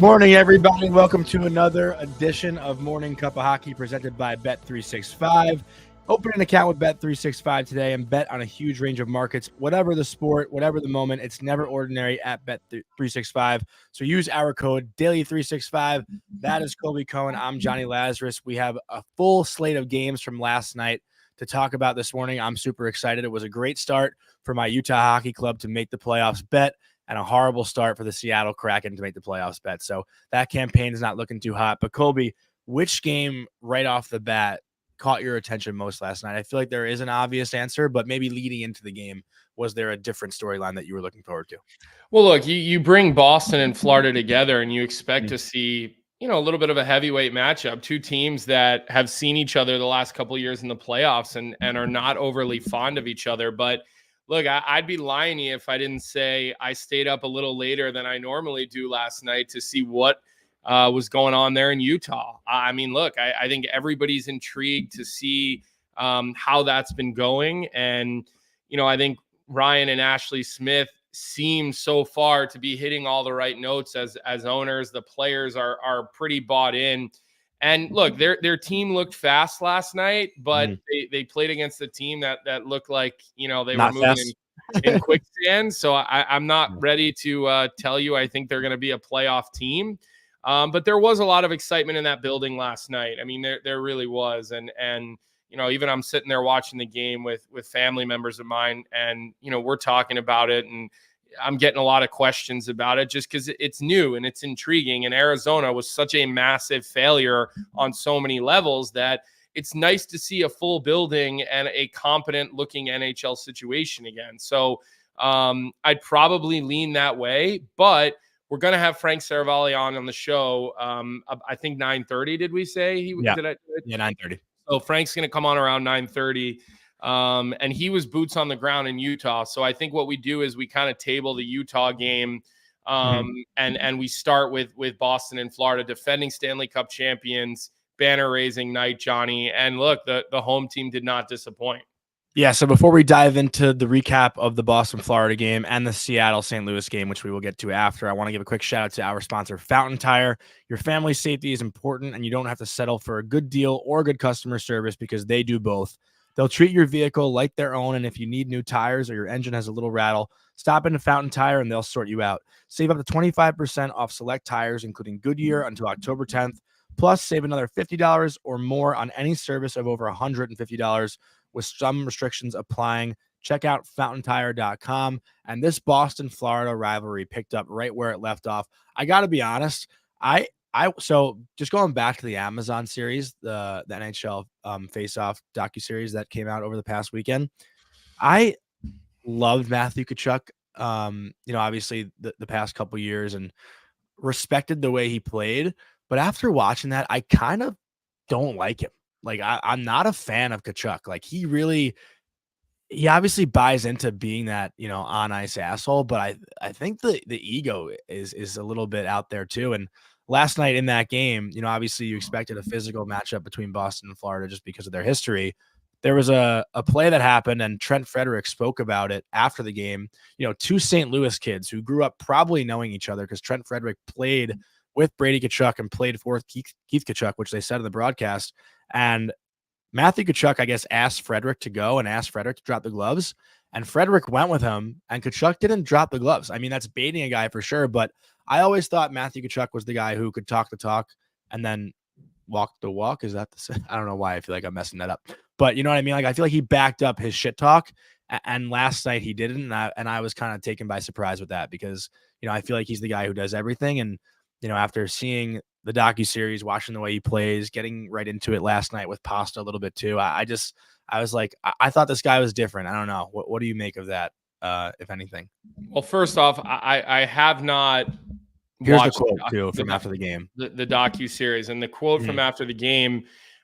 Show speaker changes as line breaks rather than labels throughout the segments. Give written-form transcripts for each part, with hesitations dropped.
Morning, everybody. Welcome to another edition of Morning Cup of Hockey presented by Bet365. Open an account with Bet365 today and bet on a huge range of markets. Whatever the sport, whatever the moment, it's never ordinary at Bet365. So use our code DAILY365. That is Colby Cohen. I'm Jonny Lazarus. We have a full slate of games from last night to talk about this morning. I'm super excited. It was a great start for my Utah Hockey Club to make the playoffs bet, and a horrible start for the Seattle Kraken to make the playoffs bet. So that campaign is not looking too hot. But Colby, which game right off the bat caught your attention most last night? I feel like there is an obvious answer, but maybe leading into the game, was there a different storyline that you were looking forward to?
Well, look, you bring Boston and Florida together and you expect to see, a little bit of a heavyweight matchup, two teams that have seen each other the last couple of years in the playoffs and are not overly fond of each other. But look, I'd be lying to you if I didn't say I stayed up a little later than I normally do last night to see what was going on there in Utah. I mean, look, I think everybody's intrigued to see how that's been going. And, I think Ryan and Ashley Smith seem so far to be hitting all the right notes as owners. The players are pretty bought in. And look, their team looked fast last night, but they played against a team that looked like, they
Not
were moving in quicksand. So I'm not ready to tell you I think they're going to be a playoff team. But there was a lot of excitement in that building last night. I mean, there really was. And even I'm sitting there watching the game with family members of mine, and, we're talking about it, and I'm getting a lot of questions about it just because it's new and it's intriguing. And Arizona was such a massive failure on so many levels that it's nice to see a full building and a competent looking NHL situation again. So I'd probably lean that way, but we're going to have Frank Seravalli on the show. I think 9:30, did we say?
Yeah, 9:30.
So Frank's going to come on around 9:30. And he was boots on the ground in Utah. So I think what we do is we kind of table the Utah game and we start with Boston and Florida, defending Stanley Cup champions, banner raising night, Johnny. And look, the home team did not disappoint.
Yeah, so before we dive into the recap of the Boston-Florida game and the Seattle-St. Louis game, which we will get to after, I want to give a quick shout-out to our sponsor, Fountain Tire. Your family's safety is important, and you don't have to settle for a good deal or good customer service because they do both. They'll treat your vehicle like their own, and if you need new tires or your engine has a little rattle, stop into Fountain Tire, and they'll sort you out. Save up to 25% off select tires, including Goodyear, until October 10th. Plus, save another $50 or more on any service of over $150. With some restrictions applying. Check out fountaintire.com. And this Boston-Florida rivalry picked up right where it left off. I got to be honest, so just going back to the Amazon series, the NHL Face-Off docuseries that came out over the past weekend, I loved Matthew Tkachuk, obviously the past couple years, and respected the way he played. But after watching that, I kind of don't like him. Like, I'm not a fan of Tkachuk. Like, he obviously buys into being that, on ice asshole, but I think the ego is a little bit out there too. And last night in that game, obviously you expected a physical matchup between Boston and Florida just because of their history. There was a play that happened, and Trent Frederick spoke about it after the game. Two St. Louis kids who grew up probably knowing each other, because Trent Frederick played with Brady Tkachuk and played for Keith Tkachuk, which they said in the broadcast. And Matthew Tkachuk, I guess, asked Frederick to go and asked Frederick to drop the gloves. And Frederick went with him, and Tkachuk didn't drop the gloves. I mean, that's baiting a guy for sure, but I always thought Matthew Tkachuk was the guy who could talk the talk and then walk the walk. Is that I don't know why I feel like I'm messing that up. But you know what I mean? Like, I feel like he backed up his shit talk, and last night he didn't, and I was kind of taken by surprise with that because, I feel like he's the guy who does everything. And, after seeing the docuseries, watching the way he plays, getting right into it last night with Pasta a little bit too, I was like, I thought this guy was different. I don't know. What do you make of that, if anything?
Well, first off, I have not
Here's the quote too from after the game.
The docuseries, and the quote from after the game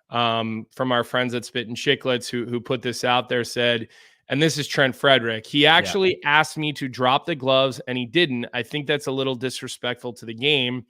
from our friends at Spit and Chicklets who put this out there said, and this is Trent Frederick, he actually asked me to drop the gloves and he didn't. I think that's a little disrespectful to the game.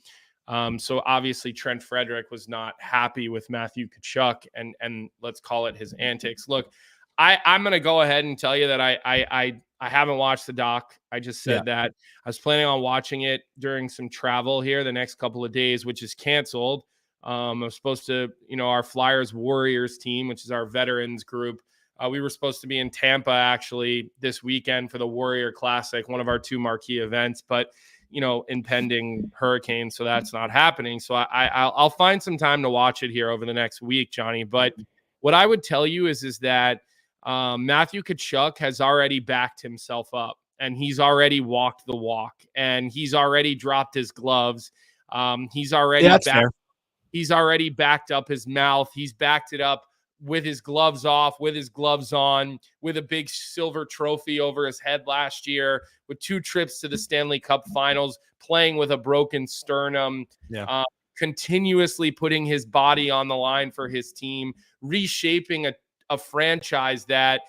So obviously Trent Frederick was not happy with Matthew Tkachuk and let's call it his antics. Look, I'm going to go ahead and tell you that I I haven't watched the doc. I just said that. I was planning on watching it during some travel here the next couple of days, which is canceled. I'm supposed to, our Flyers Warriors team, which is our veterans group. We were supposed to be in Tampa actually this weekend for the Warrior Classic, one of our 2 marquee events, but impending hurricane, so that's not happening. So I'll find some time to watch it here over the next week, Johnny. But what I would tell you is that Matthew Tkachuk has already backed himself up, and he's already walked the walk, and he's already dropped his gloves. He's already He's already backed up his mouth. He's backed it up with his gloves off, with his gloves on, with a big silver trophy over his head last year, with 2 trips to the Stanley Cup Finals, playing with a broken sternum, continuously putting his body on the line for his team, reshaping a franchise that,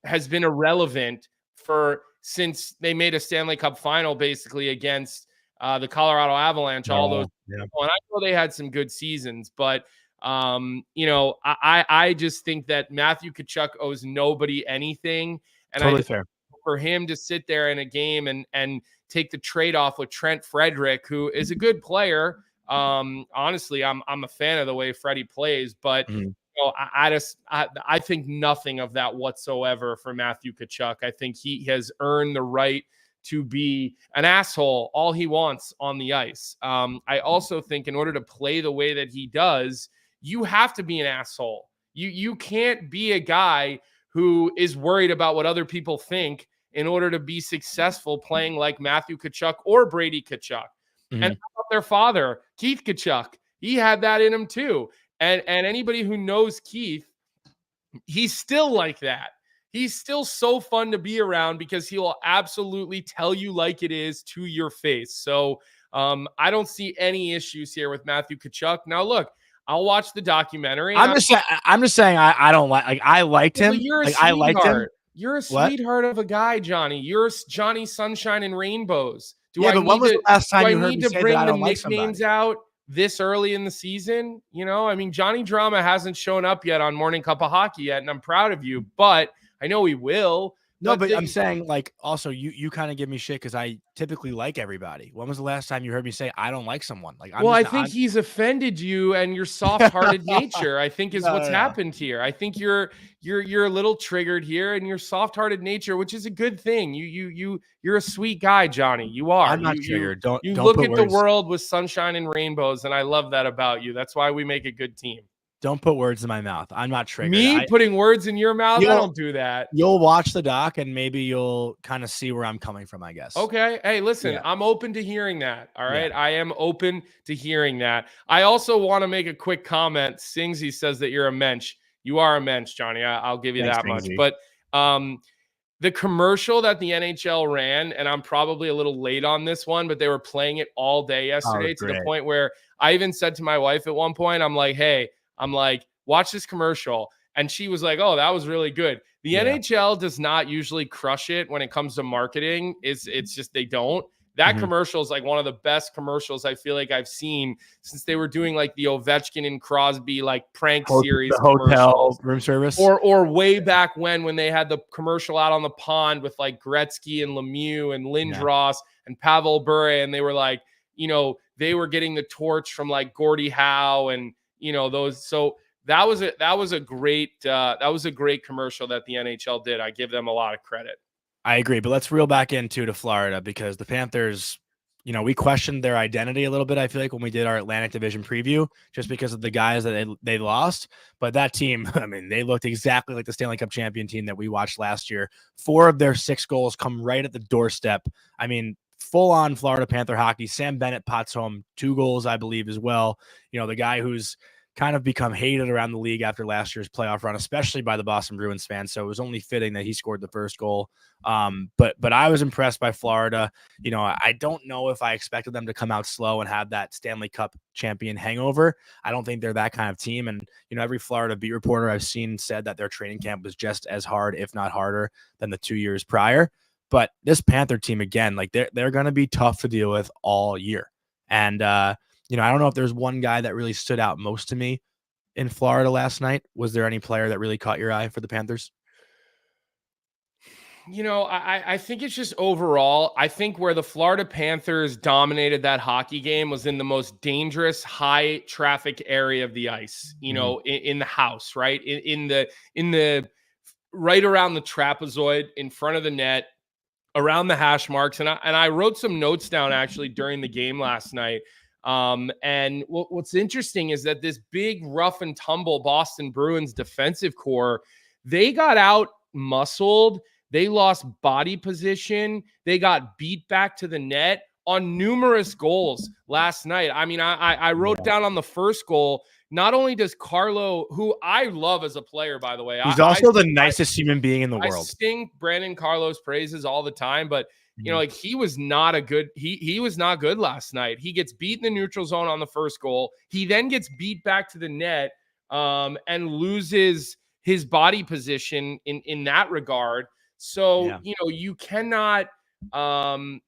has been irrelevant since they made a Stanley Cup Final basically against the Colorado Avalanche, all those. And I know they had some good seasons, but I just think that Matthew Tkachuk owes nobody anything. And
totally fair
for him to sit there in a game and take the trade-off with Trent Frederick, who is a good player. Honestly, I'm a fan of the way Freddie plays, but I think nothing of that whatsoever for Matthew Tkachuk. I think he has earned the right to be an asshole all he wants on the ice. I also think in order to play the way that he does, you have to be an asshole. You can't be a guy who is worried about what other people think in order to be successful playing like Matthew Tkachuk or Brady Tkachuk. And how about their father, Keith Tkachuk? He had that in him too. And anybody who knows Keith, he's still like that. He's still so fun to be around because he will absolutely tell you like it is to your face. So I don't see any issues here with Matthew Tkachuk. Now, look, I'll watch the documentary.
I'm just saying I don't like I liked him.
You're a
I liked him.
You're a sweetheart of a guy, Johnny. You're Johnny Sunshine and Rainbows.
But when was the last time you heard me say that I don't like somebody?
Nicknames out this early in the season? Johnny Drama hasn't shown up yet on Morning Cup of Hockey yet, and I'm proud of you, but I know he will.
No, but I'm saying, also you kind of give me shit because I typically like everybody. When was the last time you heard me say I don't like someone?
I think he's offended you and your soft-hearted nature, I think is what's happened here. I think you're a little triggered here, and your soft-hearted nature, which is a good thing. You're a sweet guy, Johnny. You are.
I'm not triggered. Don't
look at the world with sunshine and rainbows, and I love that about you. That's why we make a good team.
Don't put words in my mouth. I'm not triggered.
Me putting words in your mouth? I don't do that.
You'll watch the doc and maybe you'll kind of see where I'm coming from, I guess.
Okay. Hey, listen, I'm open to hearing that. All right. I am open to hearing that. I also want to make a quick comment. Singsy says that you're a mensch. You are a mensch, Johnny. I'll give you that much. But the commercial that the NHL ran, and I'm probably a little late on this one, but they were playing it all day yesterday to the point where I even said to my wife at one point, I'm like, watch this commercial. And she was like, oh, that was really good. The NHL does not usually crush it when it comes to marketing. It's just they don't. That commercial is like one of the best commercials I feel like I've seen since they were doing like the Ovechkin and Crosby prank series.
The hotel room service.
Or way back when they had the commercial out on the pond with like Gretzky and Lemieux and Lindros and Pavel Bure. And they were they were getting the torch from like Gordie Howe and those. So that was a great commercial that the NHL did. I give them a lot of credit.
I agree, but let's reel back into Florida because the Panthers, we questioned their identity a little bit. I feel like when we did our Atlantic Division preview, just because of the guys that they lost, but that team, they looked exactly like the Stanley Cup champion team that we watched last year. 4 of their 6 goals come right at the doorstep. Full on Florida Panther hockey. Sam Bennett pots home 2 goals, I believe, as well. The guy who's kind of become hated around the league after last year's playoff run, especially by the Boston Bruins fans. So it was only fitting that he scored the first goal. But I was impressed by Florida. I don't know if I expected them to come out slow and have that Stanley Cup champion hangover. I don't think they're that kind of team. And, every Florida beat reporter I've seen said that their training camp was just as hard, if not harder, than the 2 years prior. But this Panther team, again, they're going to be tough to deal with all year. And, I don't know if there's one guy that really stood out most to me in Florida last night. Was there any player that really caught your eye for the Panthers?
I think it's just overall, I think where the Florida Panthers dominated that hockey game was in the most dangerous high traffic area of the ice, in the house, right? In the right around the trapezoid in front of the net, around the hash marks. And I wrote some notes down actually during the game last night. And what's interesting is that this big rough and tumble Boston Bruins defensive core, they got out muscled. They lost body position. They got beat back to the net on numerous goals last night. I mean, I wrote down on the first goal, not only does Carlo, who I love as a player, by the way.
He's also the nicest human being in the world.
I sing Brandon Carlo's praises all the time, but he was not he was not good last night. He gets beat in the neutral zone on the first goal. He then gets beat back to the net and loses his body position in that regard. So, you cannot,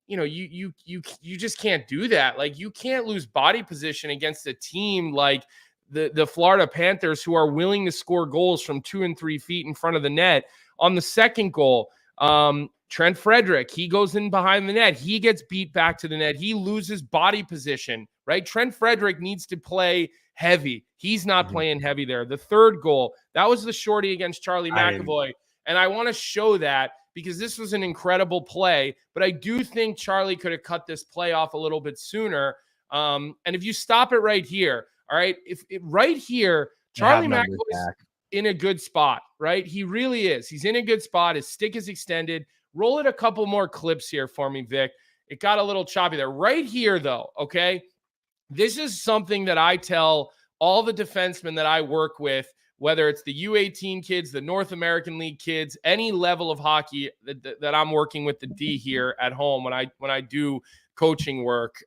you just can't do that. Like, you can't lose body position against a team like the Florida Panthers, who are willing to score goals from 2 and 3 feet in front of the net. On the second goal, Trent Frederick, he goes in behind the net. He gets beat back to the net. He loses body position, right? Trent Frederick needs to play heavy. He's not playing heavy there. The third goal, that was the shorty against Charlie McAvoy. And I want to show that because this was an incredible play, but I do think Charlie could have cut this play off a little bit sooner. And if you stop it right here, all right, right here, Charlie McAvoy's in a good spot, right? He really is. He's in a good spot. His stick is extended. Roll it a couple more clips here for me, Vic. It got a little choppy there. Right here, though, okay? This is something that I tell all the defensemen that I work with, whether it's the U18 kids, the North American League kids, any level of hockey that I'm working with the D here at home when I do coaching work,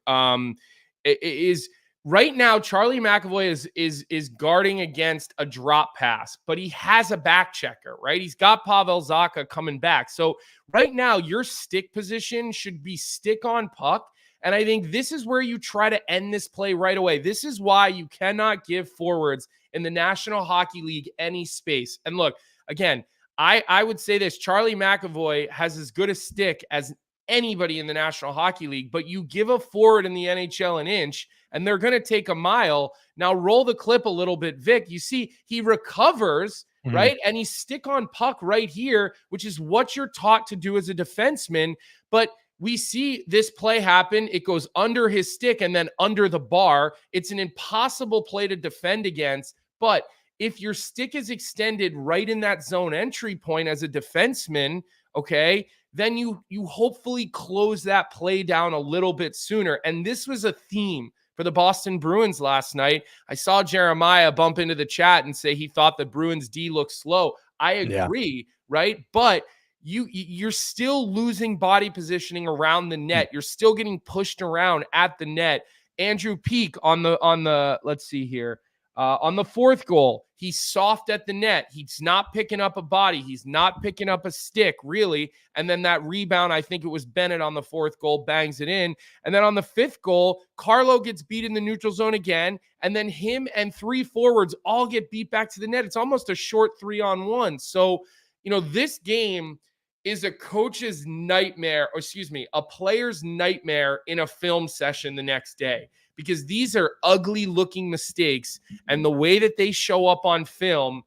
is right now Charlie McAvoy is guarding against a drop pass, but he has a back checker, right? He's got Pavel Zacha coming back. So right now your stick position should be stick on puck. And I think this is where you try to end this play right away. This is why you cannot give forwards in the National Hockey League any space. And look, again, I would say this, Charlie McAvoy has as good a stick as anybody in the National Hockey League, but you give a forward in the NHL an inch and they're going to take a mile. Now roll the clip a little bit, Vic. You see he recovers, right? And he's stick on puck right here, which is what you're taught to do as a defenseman. But we see this play happen. It goes under his stick and then under the bar. It's an impossible play to defend against. But if your stick is extended right in that zone entry point as a defenseman, okay, then you hopefully close that play down a little bit sooner. And this was a theme for the Boston Bruins last night. I saw Jeremiah bump into the chat and say he thought the Bruins D looked slow. I agree, right? But you're still losing body positioning around the net. You're still getting pushed around at the net. Andrew Peak on the let's see here. On the fourth goal, he's soft at the net. He's not picking up a body. He's not picking up a stick, really. And then that rebound, I think it was Bennett on the fourth goal, bangs it in. And then on the fifth goal, Carlo gets beat in the neutral zone again. And then him and three forwards all get beat back to the net. It's almost a short 3-on-1. So, this game is a coach's nightmare, or excuse me, a player's nightmare in a film session the next day. Because these are ugly looking mistakes and the way that they show up on film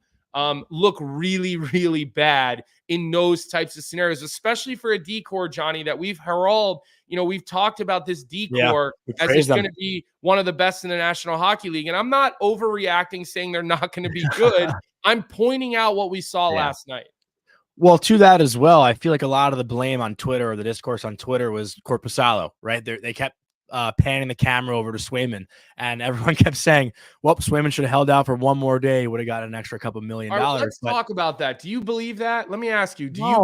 look really, really bad in those types of scenarios, especially for a D-core, Johnny, that we've heralded. We've talked about this D-core as it's going to be one of the best in the National Hockey League. And I'm not overreacting saying they're not going to be good. I'm pointing out what we saw last night.
Well, to that as well, I feel like a lot of the blame on Twitter or the discourse on Twitter was Korpisalo, right? They kept panning the camera over to Swayman, and everyone kept saying, well, Swayman should have held out for one more day, would have got an extra couple $1 million.
Let's talk about that. Do you believe that? Let me ask you, do you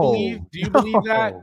believe that?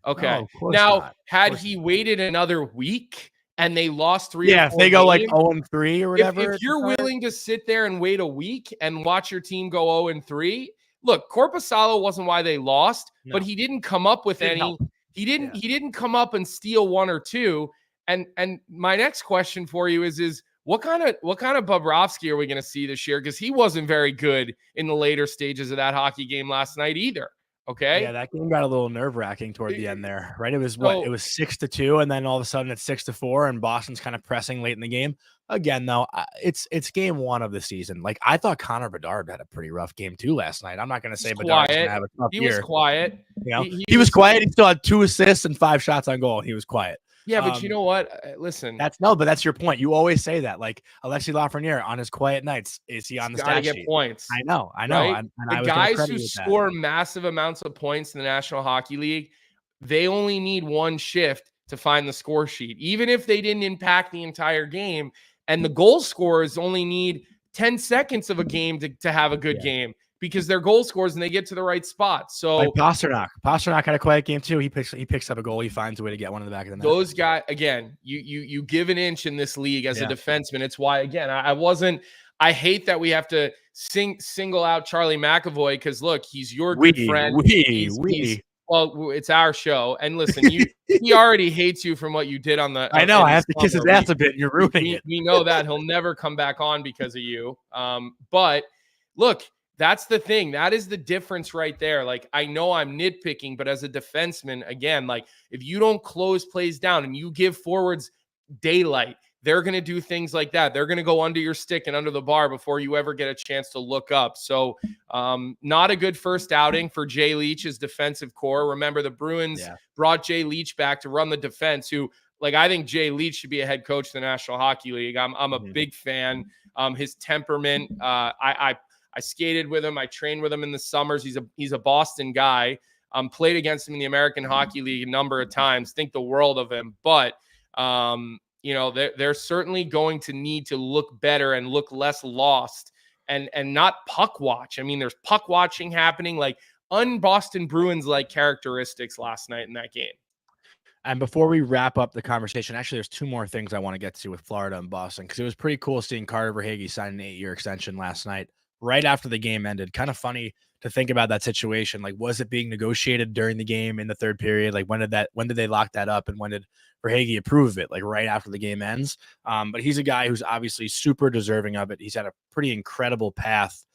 Okay. No, now, had he waited another week and they lost 3 or 4
if they go like 0-3 or whatever.
If you're willing to sit there and wait a week and watch your team go 0-3, look, Korpisalo wasn't why they lost, but he didn't come up with any. He didn't come up and steal 1 or 2. And my next question for you is what kind of Bobrovsky are we going to see this year? Because he wasn't very good in the later stages of that hockey game last night either. Okay.
Yeah, that game got a little nerve-wracking toward the end there, right? It was what?
So
It was 6-2, and then all of a sudden it's 6-4, and Boston's kind of pressing late in the game. Again, though, it's game one of the season. Like, I thought Connor Bedard had a pretty rough game too last night. I'm not going to say Bedard's going to have a tough
he was
year.
quiet.
You know, he was quiet. He still had 2 assists and 5 shots on goal. He was quiet.
Yeah, but you know what? Listen,
but that's your point. You always say that. Like Alexis Lafreniere on his quiet nights, is he on the stat sheet?
Points.
I know.
Right? The guys who score massive amounts of points in the National Hockey League, they only need one shift to find the score sheet, even if they didn't impact the entire game. And the goal scorers only need 10 seconds of a game to have a good game, because they're goal scorers and they get to the right spot. So
like Pasternak had a quiet game too. He picks up a goal. He finds a way to get one in the back of the net.
Those guys, again, you give an inch in this league as a defenseman. It's why, again, I hate that we have to single out Charlie McAvoy, because look, he's your good friend. Well, it's our show. And listen, he already hates you from what you did on the.
I know. I have to kiss his ass a bit. You're ruining it.
We know that he'll never come back on because of you. But look, that's the thing. That is the difference right there. Like, I know I'm nitpicking, but as a defenseman, again, like, if you don't close plays down and you give forwards daylight, they're going to do things like that. They're going to go under your stick and under the bar before you ever get a chance to look up. So not a good first outing for Jay Leach's defensive core. Remember, the Bruins brought Jay Leach back to run the defense, who, like, I think Jay Leach should be a head coach of the National Hockey League. I'm a big fan. His temperament, I skated with him. I trained with him in the summers. He's a Boston guy. Played against him in the American Hockey League a number of times. Think the world of him. But you know, they're certainly going to need to look better and look less lost and not puck watch. I mean, there's puck watching happening, like un-Boston Bruins-like characteristics last night in that game.
And before we wrap up the conversation, actually, there's 2 more things I want to get to with Florida and Boston, because it was pretty cool seeing Carter Verhaeghe sign an 8-year extension last night, right after the game ended. Kind of funny to think about that situation. Like, was it being negotiated during the game in the third period? Like, when did they lock that up, and when did Verhaeghe approve of it? Like, right after the game ends. But he's a guy who's obviously super deserving of it. He's had a pretty incredible path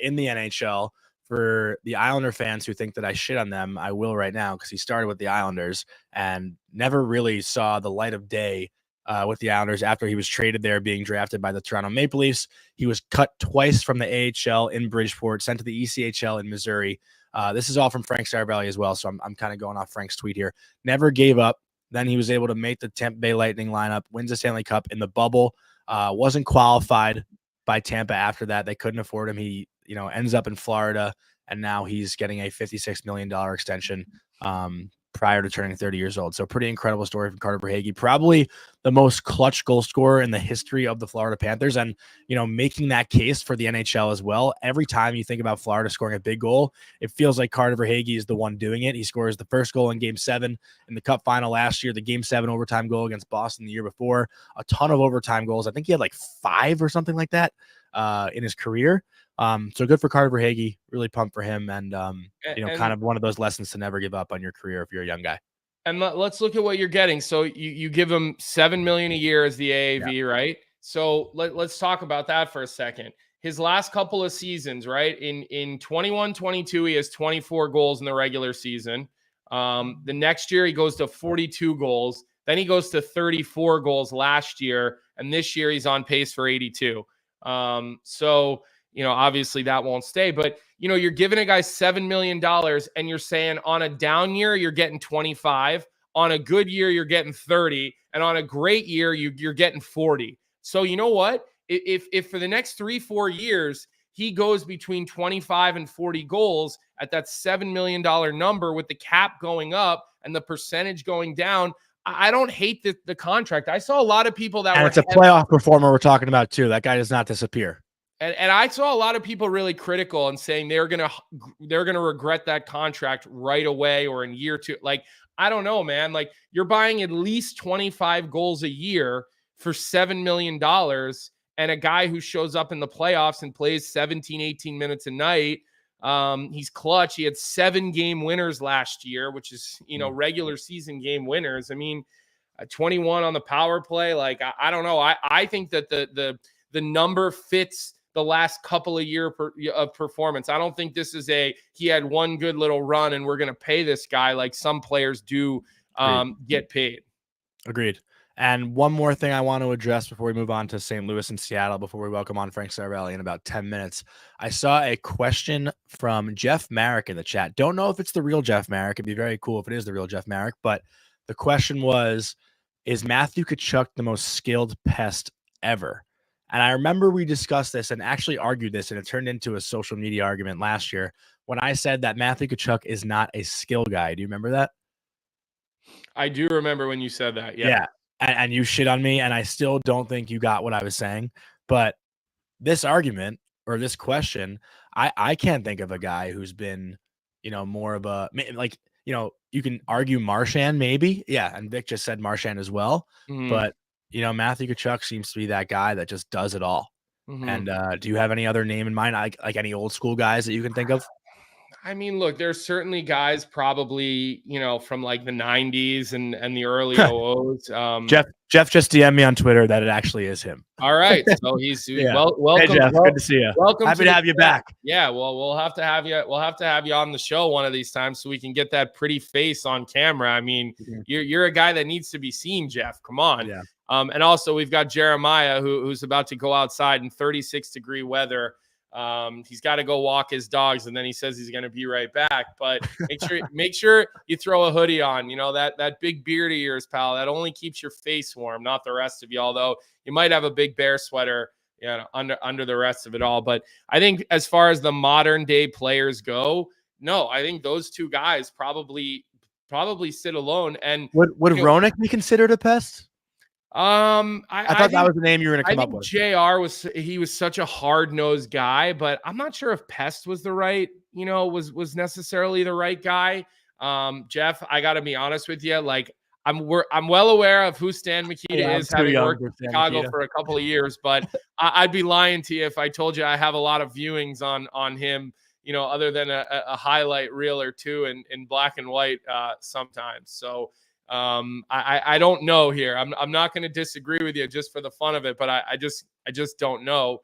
in the NHL. For the Islander fans who think that I shit on them, I will right now, because he started with the Islanders and never really saw the light of day with the Islanders after he was traded there, being drafted by the Toronto Maple Leafs. He was cut twice from the AHL in Bridgeport, sent to the ECHL in Missouri. This is all from Frank Seravalli as well, so I'm kind of going off Frank's tweet here. Never gave up. Then he was able to make the Tampa Bay Lightning lineup, wins the Stanley Cup in the bubble, wasn't qualified by Tampa after that. They couldn't afford him. He ends up in Florida, and now he's getting a $56 million extension prior to turning 30 years old. So pretty incredible story from Carter Verhaeghe, probably the most clutch goal scorer in the history of the Florida Panthers, and making that case for the NHL as well. Every time you think about Florida scoring a big goal, it feels like Carter Verhaeghe is the one doing it. He scores the first goal in Game 7 in the Cup final last year, the Game 7 overtime goal against Boston the year before, a ton of overtime goals. I think he had like 5 or something like that in his career. So good for Carter Verhaeghe, really pumped for him. And kind of one of those lessons to never give up on your career if you're a young guy.
And let's look at what you're getting. So you give him $7 million a year as the AAV, right? So let's talk about that for a second. His last couple of seasons, right? In 21-22, he has 24 goals in the regular season. The next year he goes to 42 goals. Then he goes to 34 goals last year. And this year he's on pace for 82. So obviously that won't stay, but you're giving a guy $7 million and you're saying on a down year, you're getting 25, on a good year, you're getting 30, and on a great year, you're getting 40. So you know what? If for the next 3-4 years, he goes between 25 and 40 goals at that $7 million number, with the cap going up and the percentage going down, I don't hate the contract. I saw a lot of people that
and it's a playoff performer we're talking about too. That guy does not disappear.
And I saw a lot of people really critical and saying they're gonna regret that contract right away or in year 2. Like, I don't know, man. Like, you're buying at least 25 goals a year for $7 million, and a guy who shows up in the playoffs and plays 17, 18 minutes a night. He's clutch. He had 7 game winners last year, which is regular season game winners. I mean, 21 on the power play. Like, I don't know. I think that the number fits the last couple of years of performance. I don't think this is he had one good little run and we're going to pay this guy like some players do get paid.
Agreed. And one more thing I want to address before we move on to St. Louis and Seattle, before we welcome on Frank Seravalli in about 10 minutes. I saw a question from Jeff Marek in the chat. Don't know if it's the real Jeff Marek. It'd be very cool if it is the real Jeff Marek. But the question was, is Matthew Tkachuk the most skilled pest ever? And I remember we discussed this and actually argued this, and it turned into a social media argument last year when I said that Matthew Tkachuk is not a skill guy. Do you remember that?
I do remember when you said that.
Yeah. And you shit on me, and I still don't think you got what I was saying. But this argument or this question, I can't think of a guy who's been, more of a, like, you can argue Marchand maybe. Yeah. And Vic just said Marchand as well. Mm-hmm. But, Matthew Tkachuk seems to be that guy that just does it all. Mm-hmm. And do you have any other name in mind, like any old school guys that you can think of?
I mean, look, there's certainly guys probably, from like the 90s and the early 00s.
Jeff just DM'd me on Twitter that it actually is him.
All right. So he's welcome.
Hey, Jeff, good to see you.
Welcome.
Happy to have you back.
Yeah. Well, we'll have to have you. We'll have to have you on the show one of these times so we can get that pretty face on camera. I mean, you're a guy that needs to be seen, Jeff. Come on. Yeah. And also we've got Jeremiah who's about to go outside in 36-degree weather. He's got to go walk his dogs, and then he says he's going to be right back. But make sure you throw a hoodie on. That big beard of yours, pal. That only keeps your face warm, not the rest of you. Although you might have a big bear sweater, under the rest of it all. But I think as far as the modern day players go, no, I think those two guys probably sit alone. And
would Roenick be considered a pest?
I
thought that was the name you were going to come up with.
JR was such a hard-nosed guy, but I'm not sure if Pest was the right, was necessarily the right guy. Jeff, I got to be honest with you. Like I'm well aware of who Stan Mikita is, having worked in Chicago for a couple of years, but I'd be lying to you if I told you I have a lot of viewings on him, other than a highlight reel or two in black and white sometimes. So I don't know here. I'm not going to disagree with you just for the fun of it, but I just don't know.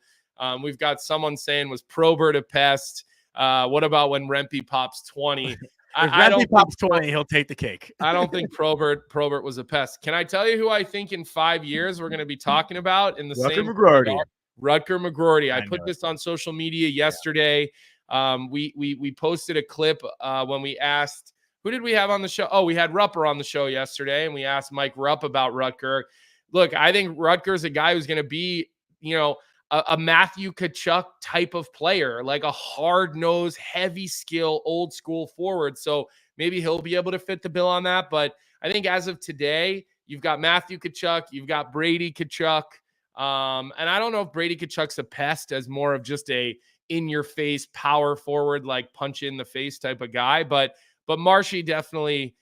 We've got someone saying, was Probert a pest? What about when Rempe pops 20?
If Rempe pops 20, he'll take the cake.
I don't think Probert was a pest. Can I tell you who I think in 5 years we're going to be talking about in the
Rutger
same
McGroarty.
Rutger McGroarty. I put this on social media yesterday. We posted a clip when we asked, who did we have on the show? Oh, we had Rupper on the show yesterday, and we asked Mike Rupp about Rutger. Look, I think Rutger's a guy who's going to be, a Matthew Tkachuk type of player, like a hard-nosed, heavy skill, old school forward. So maybe he'll be able to fit the bill on that. But I think as of today, you've got Matthew Tkachuk, you've got Brady Tkachuk. And I don't know if Brady Tkachuk's a pest as more of just a in-your-face power forward, like punch in the face type of guy. But Marshy definitely,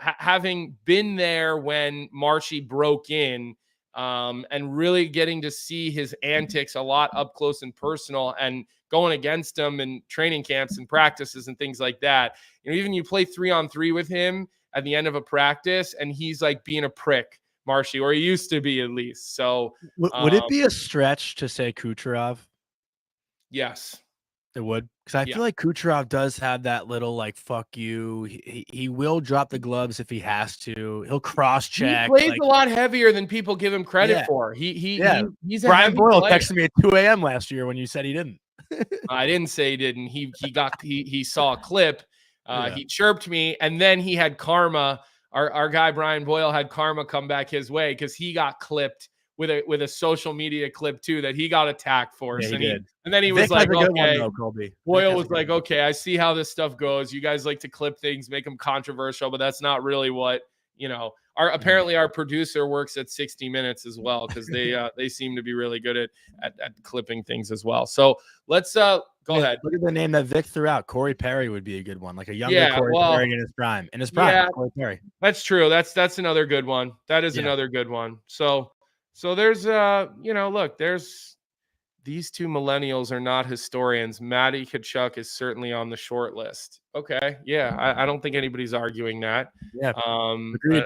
having been there when Marshy broke in, and really getting to see his antics a lot up close and personal, and going against him in training camps and practices and things like that. Even you play 3-on-3 with him at the end of a practice, and he's like being a prick, Marshy, or he used to be at least. So
would it be a stretch to say Kucherov?
Yes.
It would, because I feel like Kucherov does have that little like "fuck you." He will drop the gloves if he has to. He'll cross check.
He plays a lot heavier than people give him credit for. He's
Brian Boyle texted me at 2 a.m. last year when you said he didn't.
I didn't say he didn't. He saw a clip. He chirped me, and then he had karma. Our guy Brian Boyle had karma come back his way because he got clipped with a social media clip too that he got attacked for.
Yeah, he did.
And then he
Vic
was like,
okay.
Boyle was like, okay, I see how this stuff goes. You guys like to clip things, make them controversial, but that's not really what, apparently our producer works at 60 Minutes as well, because they seem to be really good at clipping things as well. So let's go ahead.
Look at the name that Vic threw out. Corey Perry would be a good one, like a younger Corey Perry in his prime. Corey Perry.
That's true. That's another good one. That is another good one. So there's there's these two millennials are not historians. Matty Tkachuk is certainly on the short list. Okay. Yeah. I don't think anybody's arguing that.
Yeah.
Agreed.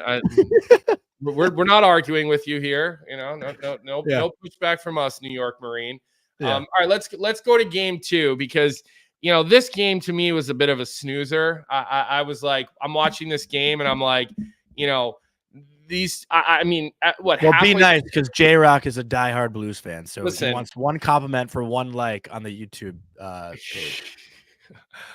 We're not arguing with you here. No pushback from us, New York Marine. All right, let's go to game 2 because this game to me was a bit of a snoozer. I was like, I'm watching this game and I'm like, these. I mean, what?
Well, be nice because J-Rock is a diehard Blues fan, so
listen,
he wants one compliment for one like on the YouTube page.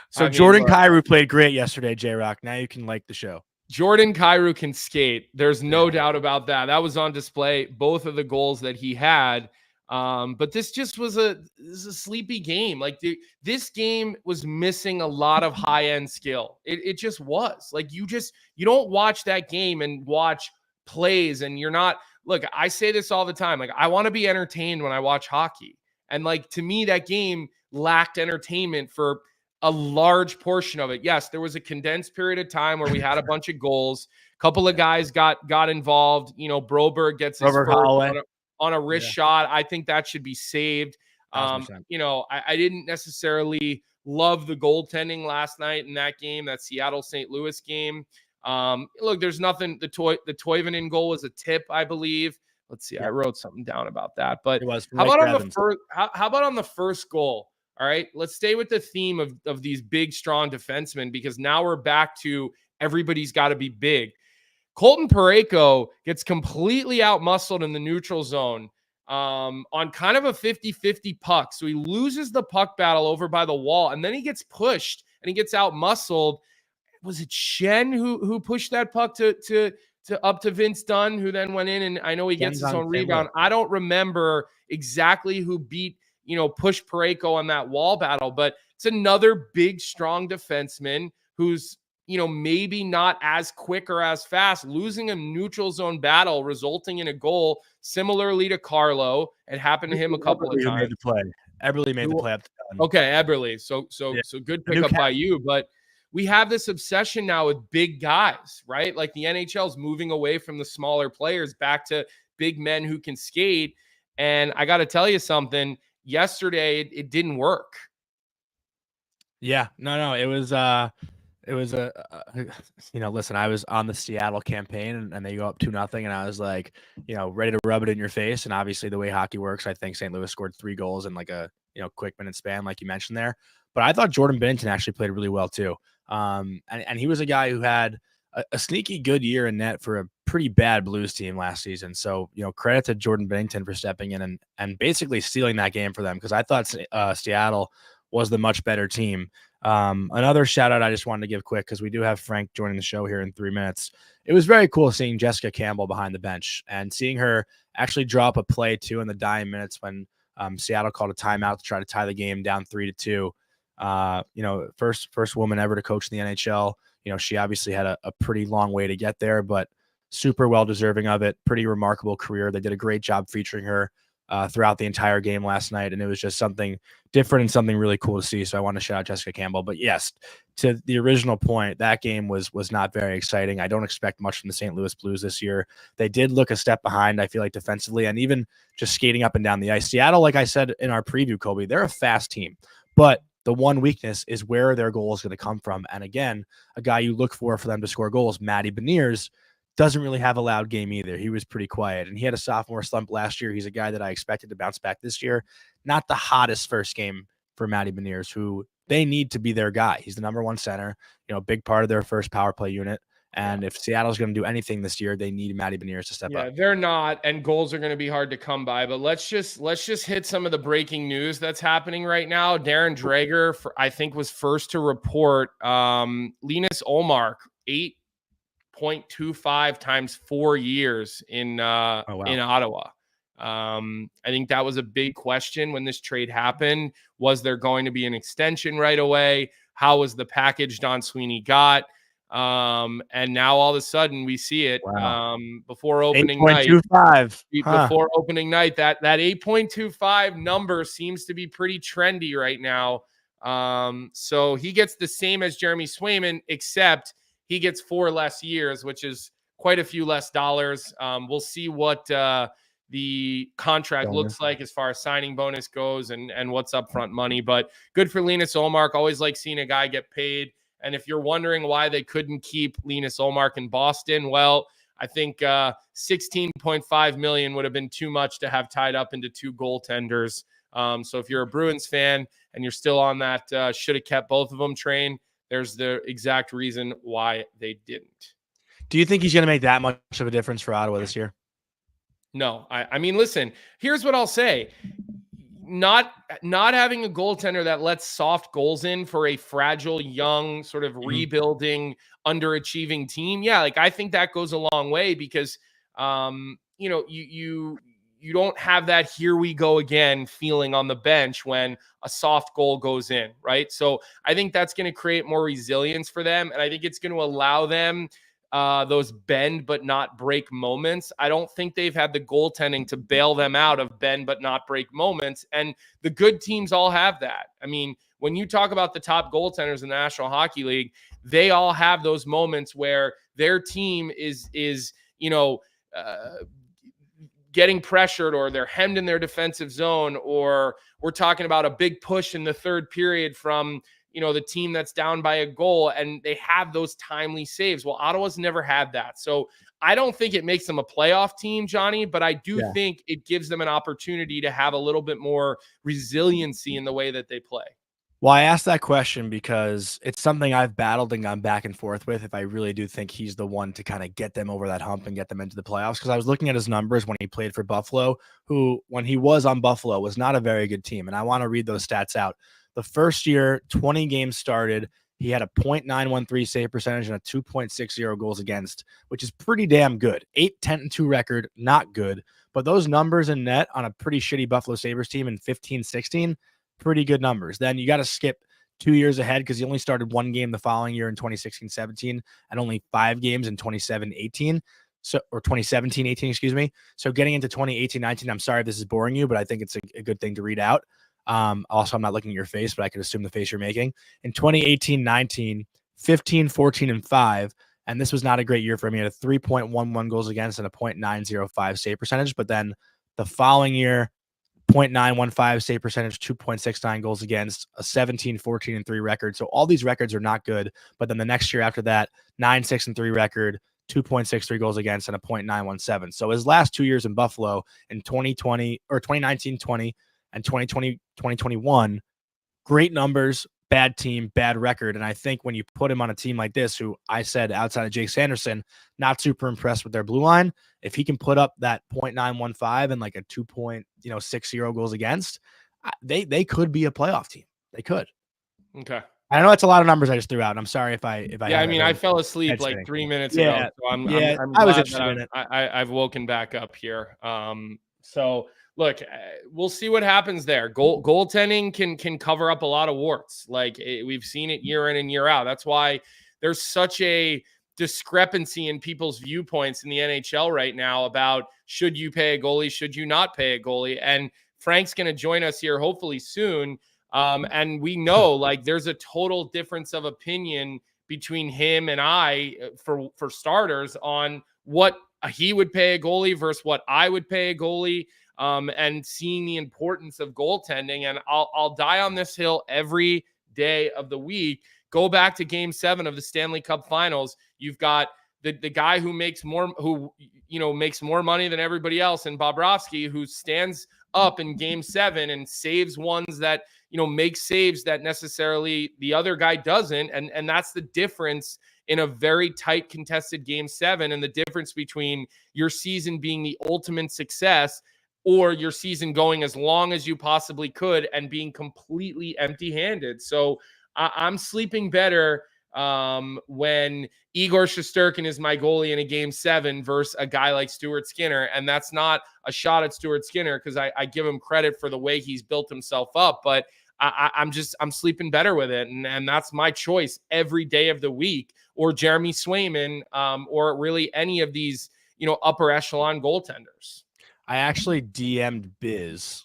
So Jordan Kyrou played great yesterday, J-Rock. Now you can like the show.
Jordan Kyrou can skate. There's no doubt about that. That was on display. Both of the goals that he had. But this just was a sleepy game. Like this game was missing a lot of high-end skill. It just was. Like you don't watch that game and watch plays and you're not. Look, I say this all the time. Like I want to be entertained when I watch hockey. And like to me, that game lacked entertainment for a large portion of it. Yes, there was a condensed period of time where we had a bunch of goals. A couple of guys got involved. Broberg gets his first on a wrist shot. I think that should be saved. I didn't necessarily love the goaltending last night in that game, that Seattle St. Louis game. Look, there's nothing. The Toivonen goal was a tip, I believe. Let's see. I wrote something down about that. But how about on the first goal? All right, let's stay with the theme of these big, strong defensemen because now we're back to everybody's got to be big. Colton Parayko gets completely outmuscled in the neutral zone on kind of a 50-50 puck. So he loses the puck battle over by the wall, and then he gets pushed and he gets outmuscled. Was it Shen who pushed that puck to up to Vince Dunn, who then went in, and I know he gets his own rebound. I don't remember exactly who beat push Parayko on that wall battle, but it's another big, strong defenseman who's, maybe not as quick or as fast, losing a neutral zone battle, resulting in a goal, similarly to Carlo. It happened to him a couple of times.
Eberle made the play up to done.
Okay, Eberle. So good pickup by you, but we have this obsession now with big guys, right? Like the NHL's moving away from the smaller players back to big men who can skate. And I got to tell you something. Yesterday, it didn't work.
Yeah, no, it was listen, I was on the Seattle campaign and they go up 2-0 and I was like, ready to rub it in your face. And obviously the way hockey works, I think St. Louis scored 3 goals in like a, quick minute span, like you mentioned there. But I thought Jordan Binnington actually played really well too. And he was a guy who had a sneaky good year in net for a pretty bad Blues team last season. So, credit to Jordan Binnington for stepping in and basically stealing that game for them because I thought Seattle was the much better team. Another shout out I just wanted to give quick because we do have Frank joining the show here in 3 minutes. It was very cool seeing Jessica Campbell behind the bench and seeing her actually drop a play too in the dying minutes when Seattle called a timeout to try to tie the game down 3-2. First woman ever to coach in the NHL. She obviously had a pretty long way to get there, but super well deserving of it. Pretty remarkable career. They did a great job featuring her throughout the entire game last night, and it was just something different and something really cool to see. So I want to shout out Jessica Campbell. But yes, to the original point, that game was not very exciting. I don't expect much from the St. Louis Blues this year. They did look a step behind, I feel like, defensively, and even just skating up and down the ice. Seattle, like I said in our preview, Colby, they're a fast team, but the one weakness is where their goal is going to come from. And again, a guy you look for them to score goals, Matty Beniers, doesn't really have a loud game either. He was pretty quiet, and he had a sophomore slump last year. He's a guy that I expected to bounce back this year. Not the hottest first game for Matty Beniers, who they need to be their guy. He's the number 1 center, a big part of their first power play unit. And if Seattle's going to do anything this year, they need Matty Beniers to step up.
Yeah, they're not, and goals are going to be hard to come by. But let's just hit some of the breaking news that's happening right now. Darren Dreger, I think, was first to report Linus Ullmark, 8.25 times 4 years in Ottawa. I think that was a big question when this trade happened. Was there going to be an extension right away? How was the package Don Sweeney got? And now all of a sudden we see it. Before opening night. Before opening night, that 8.25 number seems to be pretty trendy right now. So he gets the same as Jeremy Swayman, except he gets 4 less years, which is quite a few less dollars. We'll see what the contract looks like as far as signing bonus goes and what's upfront money. But good for Linus Ullmark. Always like seeing a guy get paid. And if you're wondering why they couldn't keep Linus Ullmark in Boston, well, I think $16.5 million would have been too much to have tied up into 2 goaltenders. So if you're a Bruins fan and you're still on that should have kept both of them train, there's the exact reason why they didn't.
Do you think he's going to make that much of a difference for Ottawa this year?
No, I mean, listen, here's what I'll say. Not having a goaltender that lets soft goals in for a fragile, young, sort of rebuilding, underachieving team. Yeah, like I think that goes a long way because you don't have that here we go again feeling on the bench when a soft goal goes in, right? So I think that's going to create more resilience for them, and I think it's going to allow them those bend but not break moments. I don't think they've had the goaltending to bail them out of bend but not break moments. And the good teams all have that. I mean, when you talk about the top goaltenders in the National Hockey League, they all have those moments where their team is getting pressured, or they're hemmed in their defensive zone, or we're talking about a big push in the third period from the team that's down by a goal, and they have those timely saves. Well, Ottawa's never had that. So I don't think it makes them a playoff team, Johnny, but I do think it gives them an opportunity to have a little bit more resiliency in the way that they play.
Well, I asked that question because it's something I've battled and gone back and forth with if I really do think he's the one to kind of get them over that hump and get them into the playoffs. Because I was looking at his numbers when he played for Buffalo, who, when he was on Buffalo, was not a very good team. And I want to read those stats out. The first year, 20 games started, he had a .913 save percentage and a 2.60 goals against, which is pretty damn good. 8-10-2 record, not good. But those numbers in net on a pretty shitty Buffalo Sabres team in 15-16, pretty good numbers. Then you got to skip 2 years ahead because he only started one game the following year in 2016-17 and only 5 games in 27-18. So, or 2017-18, excuse me. So getting into 2018-19, I'm sorry if this is boring you, but I think it's a good thing to read out. Also, I'm not looking at your face, but I could assume the face you're making. In 2018-19, 15-14-5, and this was not a great year for him. He had a 3.11 goals against and a .905 save percentage, but then the following year, .915 save percentage, 2.69 goals against, a 17-14-3 record. So all these records are not good, but then the next year after that, 9-6-3 record, 2.63 goals against, and a .917. So his last 2 years in Buffalo in 2020 or 2019-20 and 2020-2021, great numbers, bad team, bad record. And I think when you put him on a team like this, who I said outside of Jake Sanderson, not super impressed with their blue line, if he can put up that .915 and like a 2.60 goals against, they could be a playoff team. They could.
Okay.
I know that's a lot of numbers I just threw out. And I'm sorry if I.
Yeah, I mean, I fell asleep like 3 minutes ago. So I'm
I was interested in it.
I've woken back up here. So look, we'll see what happens there. Goaltending can cover up a lot of warts. Like we've seen it year in and year out. That's why there's such a discrepancy in people's viewpoints in the NHL right now about should you pay a goalie, should you not pay a goalie. And Frank's going to join us here hopefully soon. And we know like there's a total difference of opinion between him and I for starters on what he would pay a goalie versus what I would pay a goalie. And seeing the importance of goaltending. And I'll die on this hill every day of the week. Go back to Game 7 of the Stanley Cup Finals. You've got the guy who makes more money than everybody else, and Bobrovsky, who stands up in Game 7 and saves ones that makes saves that necessarily the other guy doesn't, and that's the difference in a very tight contested Game 7, and the difference between your season being the ultimate success or your season going as long as you possibly could and being completely empty-handed. So I'm sleeping better when Igor Shesterkin is my goalie in a Game 7 versus a guy like Stuart Skinner. And that's not a shot at Stuart Skinner because I give him credit for the way he's built himself up. But I'm sleeping better with it. And that's my choice every day of the week, or Jeremy Swayman, or really any of these, upper echelon goaltenders.
I actually DM'd Biz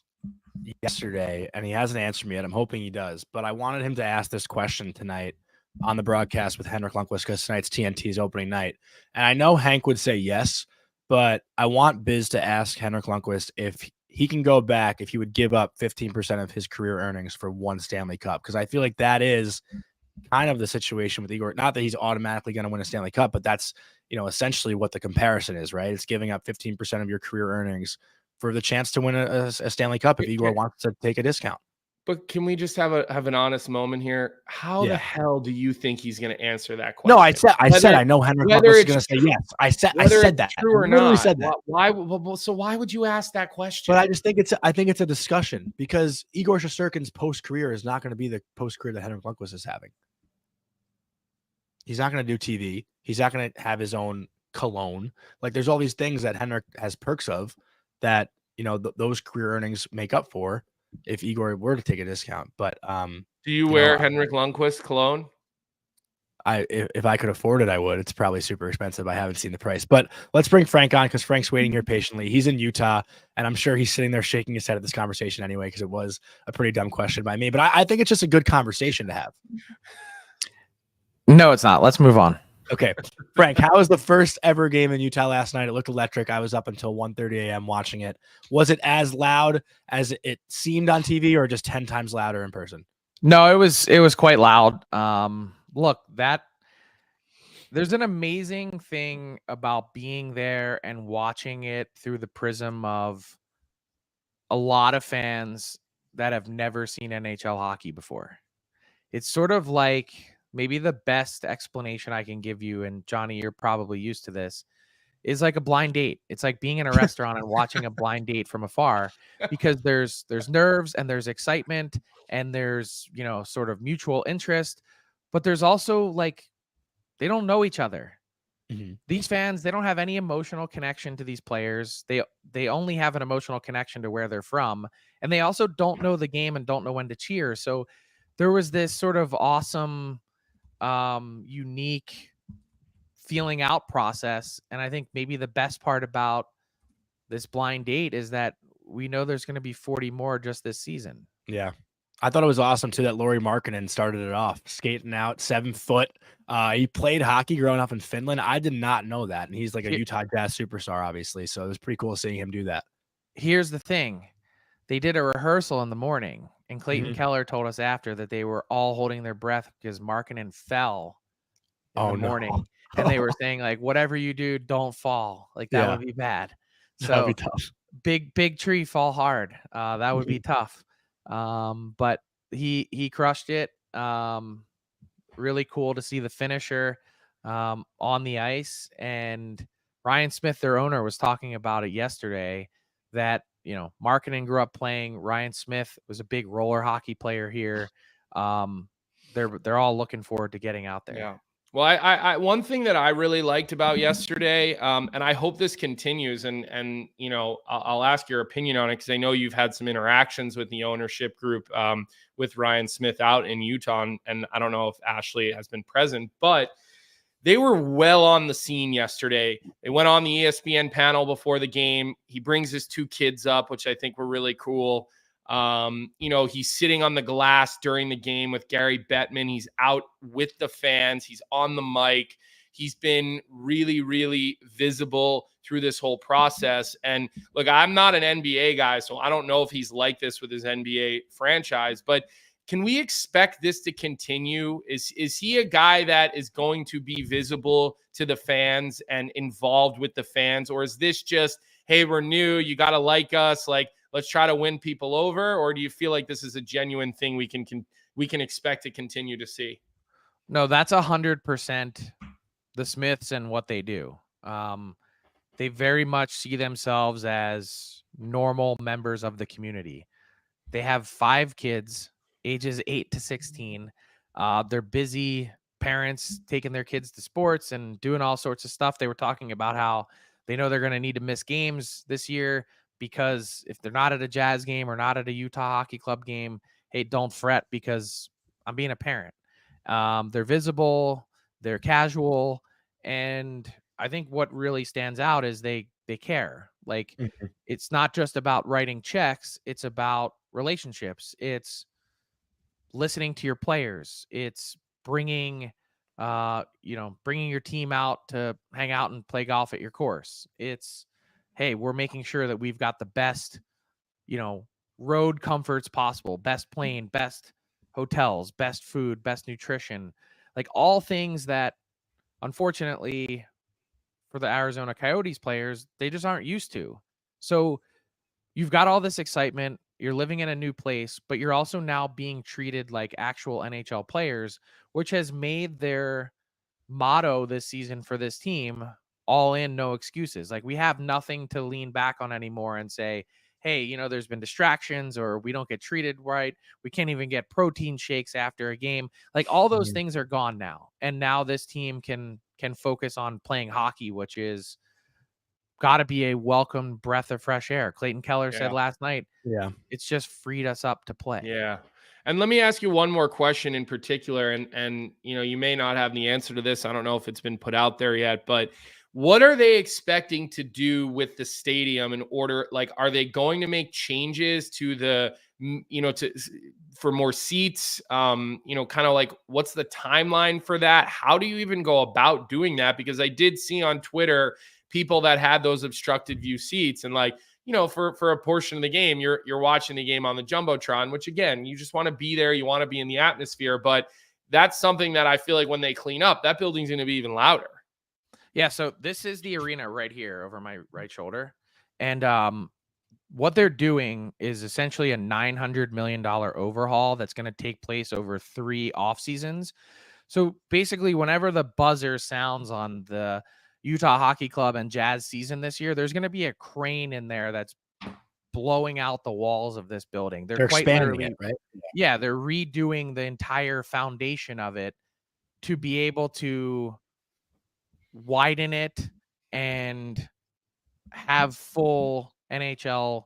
yesterday, and he hasn't answered me yet. I'm hoping he does, but I wanted him to ask this question tonight on the broadcast with Henrik Lundqvist because tonight's TNT's opening night. And I know Hank would say yes, but I want Biz to ask Henrik Lundqvist if he can go back, if he would give up 15% of his career earnings for one Stanley Cup, because I feel like that is kind of the situation with Igor. Not that he's automatically going to win a Stanley Cup, but that's essentially what the comparison is, right? It's giving up 15% of your career earnings for the chance to win a Stanley Cup if Igor wants to take a discount.
But can we just have an honest moment here? How the hell do you think he's going to answer that question?
No, I said I know Henrik Lundqvist is going to say yes. I said that.
True or
not.
Said that. Why would you ask that question?
But I think it's a discussion because Igor Shesterkin's post career is not going to be the post career that Henrik Lundqvist is having. He's not going to do TV. He's not going to have his own cologne. Like there's all these things that Henrik has perks of that, those career earnings make up for if Igor were to take a discount. But
do you wear Henrik Lundqvist cologne?
If I could afford it, I would. It's probably super expensive. I haven't seen the price. But let's bring Frank on because Frank's waiting here patiently. He's in Utah, and I'm sure he's sitting there shaking his head at this conversation anyway because it was a pretty dumb question by me. But I think it's just a good conversation to have.
No, it's not. Let's move on.
Okay. Frank, how was the first ever game in Utah last night? It looked electric. I was up until 1:30 a.m. watching it. Was it as loud as it seemed on TV or just 10 times louder in person?
No, it was quite loud. Look, there's an amazing thing about being there and watching it through the prism of a lot of fans that have never seen NHL hockey before. It's sort of like maybe the best explanation I can give you, and Johnny, you're probably used to this, is like a blind date. It's like being in a restaurant and watching a blind date from afar because there's nerves and there's excitement and there's, sort of mutual interest, but there's also like, they don't know each other. Mm-hmm. These fans, they don't have any emotional connection to these players. They only have an emotional connection to where they're from. And they also don't know the game and don't know when to cheer. So there was this sort of awesome, unique feeling out process. And I think maybe the best part about this blind date is that we know there's going to be 40 more just this season.
Yeah. I thought it was awesome too that Lauri Markkanen started it off skating out 7 foot. He played hockey growing up in Finland. I did not know that. And he's like a Utah Jazz superstar, obviously. So it was pretty cool seeing him do that.
Here's the thing. They did a rehearsal in the morning, and Clayton Keller told us after that they were all holding their breath because Markkanen fell in the morning. And they were saying, like, whatever you do, don't fall. Like, that would be bad. So
that would be tough.
Big tree, fall hard. That would be tough. But he crushed it. Really cool to see the finisher on the ice. And Ryan Smith, their owner, was talking about it yesterday that, Markkanen grew up playing. Ryan Smith was a big roller hockey player here. They're all looking forward to getting out there.
Yeah. Well, I one thing that I really liked about yesterday, and I hope this continues, and I'll ask your opinion on it because I know you've had some interactions with the ownership group with Ryan Smith out in Utah, and I don't know if Ashley has been present, but they were well on the scene yesterday. They went on the ESPN panel before the game. He brings his 2 kids up, which I think were really cool. He's sitting on the glass during the game with Gary Bettman. He's out with the fans. He's on the mic. He's been really, really visible through this whole process. And look, I'm not an NBA guy, so I don't know if he's like this with his NBA franchise, but can we expect this to continue? Is he a guy that is going to be visible to the fans and involved with the fans? Or is this just, hey, we're new, you got to like us, like, let's try to win people over? Or do you feel like this is a genuine thing we can expect to continue to see?
No, that's 100% the Smiths and what they do. They very much see themselves as normal members of the community. They have 5 kids, ages 8 to 16. They're busy parents taking their kids to sports and doing all sorts of stuff. They were talking about how they know they're going to need to miss games this year because if they're not at a Jazz game or not at a Utah Hockey Club game, hey, don't fret because I'm being a parent. They're visible, they're casual, and I think what really stands out is they care. Like, it's not just about writing checks, it's about relationships. It's listening to your players. It's bringing your team out to hang out and play golf at your course. It's, hey, we're making sure that we've got the best, road comforts possible, best plane, best hotels, best food, best nutrition, like all things that unfortunately for the Arizona Coyotes players, they just aren't used to. So you've got all this excitement. You're living in a new place, but you're also now being treated like actual NHL players, which has made their motto this season for this team all in, no excuses. Like, we have nothing to lean back on anymore and say, hey, you know, there's been distractions or we don't get treated right. We can't even get protein shakes after a game. Like, all those things are gone now. And now this team can focus on playing hockey, which is got to be a welcome breath of fresh air. Clayton Keller said last night, it's just freed us up to play.
Yeah. And let me ask you one more question in particular. And you know, you may not have the answer to this. I don't know if it's been put out there yet, but what are they expecting to do with the stadium in order? Like, are they going to make changes to the, you know, for more seats? You know, kind of like, what's the timeline for that? How do you even go about doing that? Because I did see on Twitter people that had those obstructed view seats, and like, you know, for a portion of the game, you're watching the game on the Jumbotron, which again, you just want to be there. You want to be in the atmosphere, but that's something that I feel like when they clean up, that building's going to be even louder.
Yeah. So this is the arena right here over my right shoulder. And what they're doing is essentially a $900 million overhaul that's going to take place over 3 off seasons. So basically, whenever the buzzer sounds on the Utah Hockey Club and Jazz season this year, there's going to be a crane in there that's blowing out the walls of this building. They're quite
expanding it, right?
Yeah, they're redoing the entire foundation of it to be able to widen it and have full NHL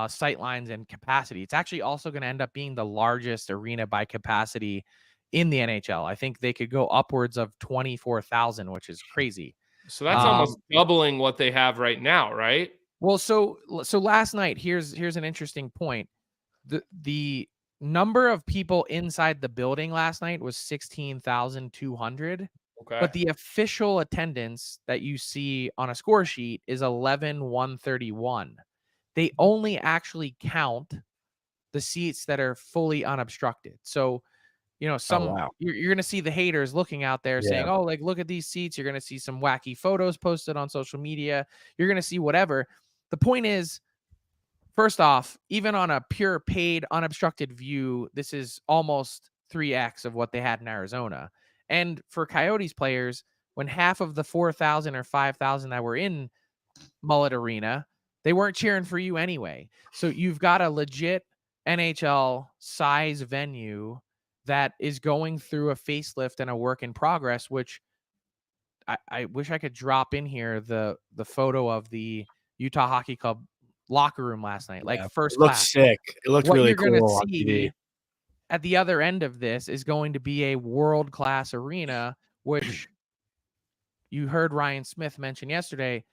sight lines and capacity. It's actually also going to end up being the largest arena by capacity in the NHL. I think they could go upwards of 24,000, which is crazy.
So that's almost doubling what they have right now, right?
Well, so last night, here's an interesting point. The number of people inside the building last night was 16,200.
Okay.
But the official attendance that you see on a score sheet is 11,131. They only actually count the seats that are fully unobstructed. So, you know, you're going to see the haters looking out there saying, oh, like, look at these seats. You're going to see some wacky photos posted on social media. You're going to see whatever. The point is, first off, even on a pure paid unobstructed view, this is almost 3x of what they had in Arizona. And for Coyotes players, when half of the 4,000 or 5,000 that were in Mullet Arena, they weren't cheering for you anyway. So you've got a legit NHL size venue that is going through a facelift and a work in progress, which I wish I could drop in here the photo of the Utah Hockey Club locker room last night. Like, first class.
Looks sick. It looks really cool on TV.
At the other end of this is going to be a world-class arena, which you heard Ryan Smith mention yesterday.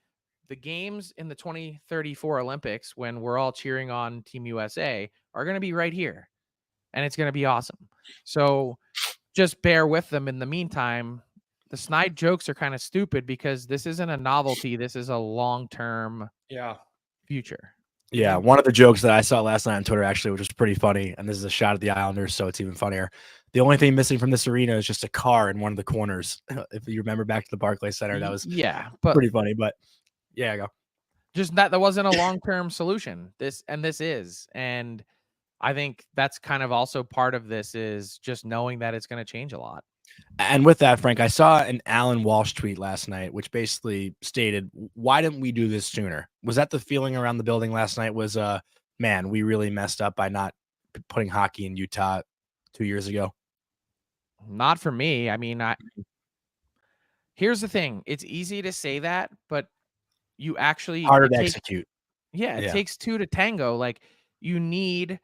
The games in the 2034 Olympics, when we're all cheering on Team USA, are going to be right here, and it's going to be awesome. So just bear with them in the meantime. The snide jokes are kind of stupid because this isn't a novelty. This is a long-term future.
Yeah, one of the jokes that I saw last night on Twitter, actually, which was pretty funny, and this is a shot at the Islanders, so it's even funnier. The only thing missing from this arena is just a car in one of the corners. If you remember back to the Barclays Center, that was pretty funny. But yeah, go.
Just that wasn't a long-term solution. This is, and I think that's kind of also part of this is just knowing that it's going to change a lot.
And with that, Frank, I saw an Alan Walsh tweet last night, which basically stated, why didn't we do this sooner? Was that the feeling around the building last night was, man, we really messed up by not putting hockey in Utah 2 years ago?
Not for me. I mean, here's the thing. It's easy to say that, but you actually
harder to execute.
Yeah, it takes 2 to tango. Like, you need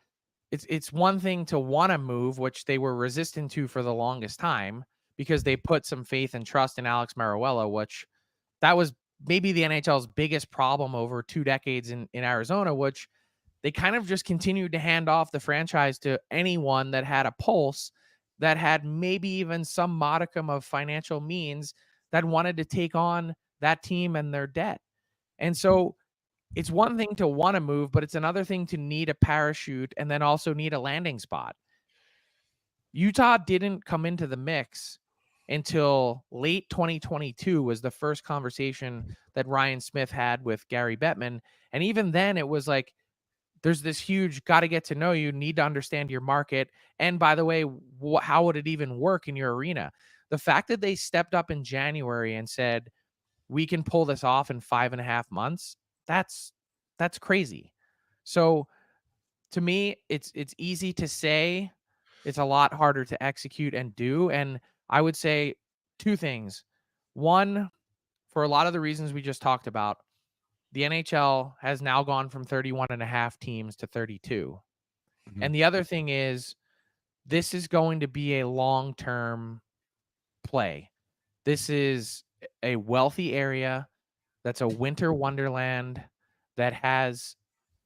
it's one thing to want to move, which they were resistant to for the longest time because they put some faith and trust in Alex Maruella, which that was maybe the NHL's biggest problem over 2 decades in Arizona, which they kind of just continued to hand off the franchise to anyone that had a pulse, that had maybe even some modicum of financial means, that wanted to take on that team and their debt. And so it's one thing to want to move, but it's another thing to need a parachute and then also need a landing spot. Utah didn't come into the mix until late 2022 was the first conversation that Ryan Smith had with Gary Bettman. And even then it was like, there's this huge got to get to know you, need to understand your market. And by the way, how would it even work in your arena? The fact that they stepped up in January and said, we can pull this off in 5.5 months, that's crazy. So to me, it's easy to say, it's a lot harder to execute and do. And I would say 2 things. One, for a lot of the reasons we just talked about, the NHL has now gone from 31.5 teams to 32.
Mhm.
And the other thing is, this is going to be a long-term play. This is a wealthy area that's a winter wonderland that has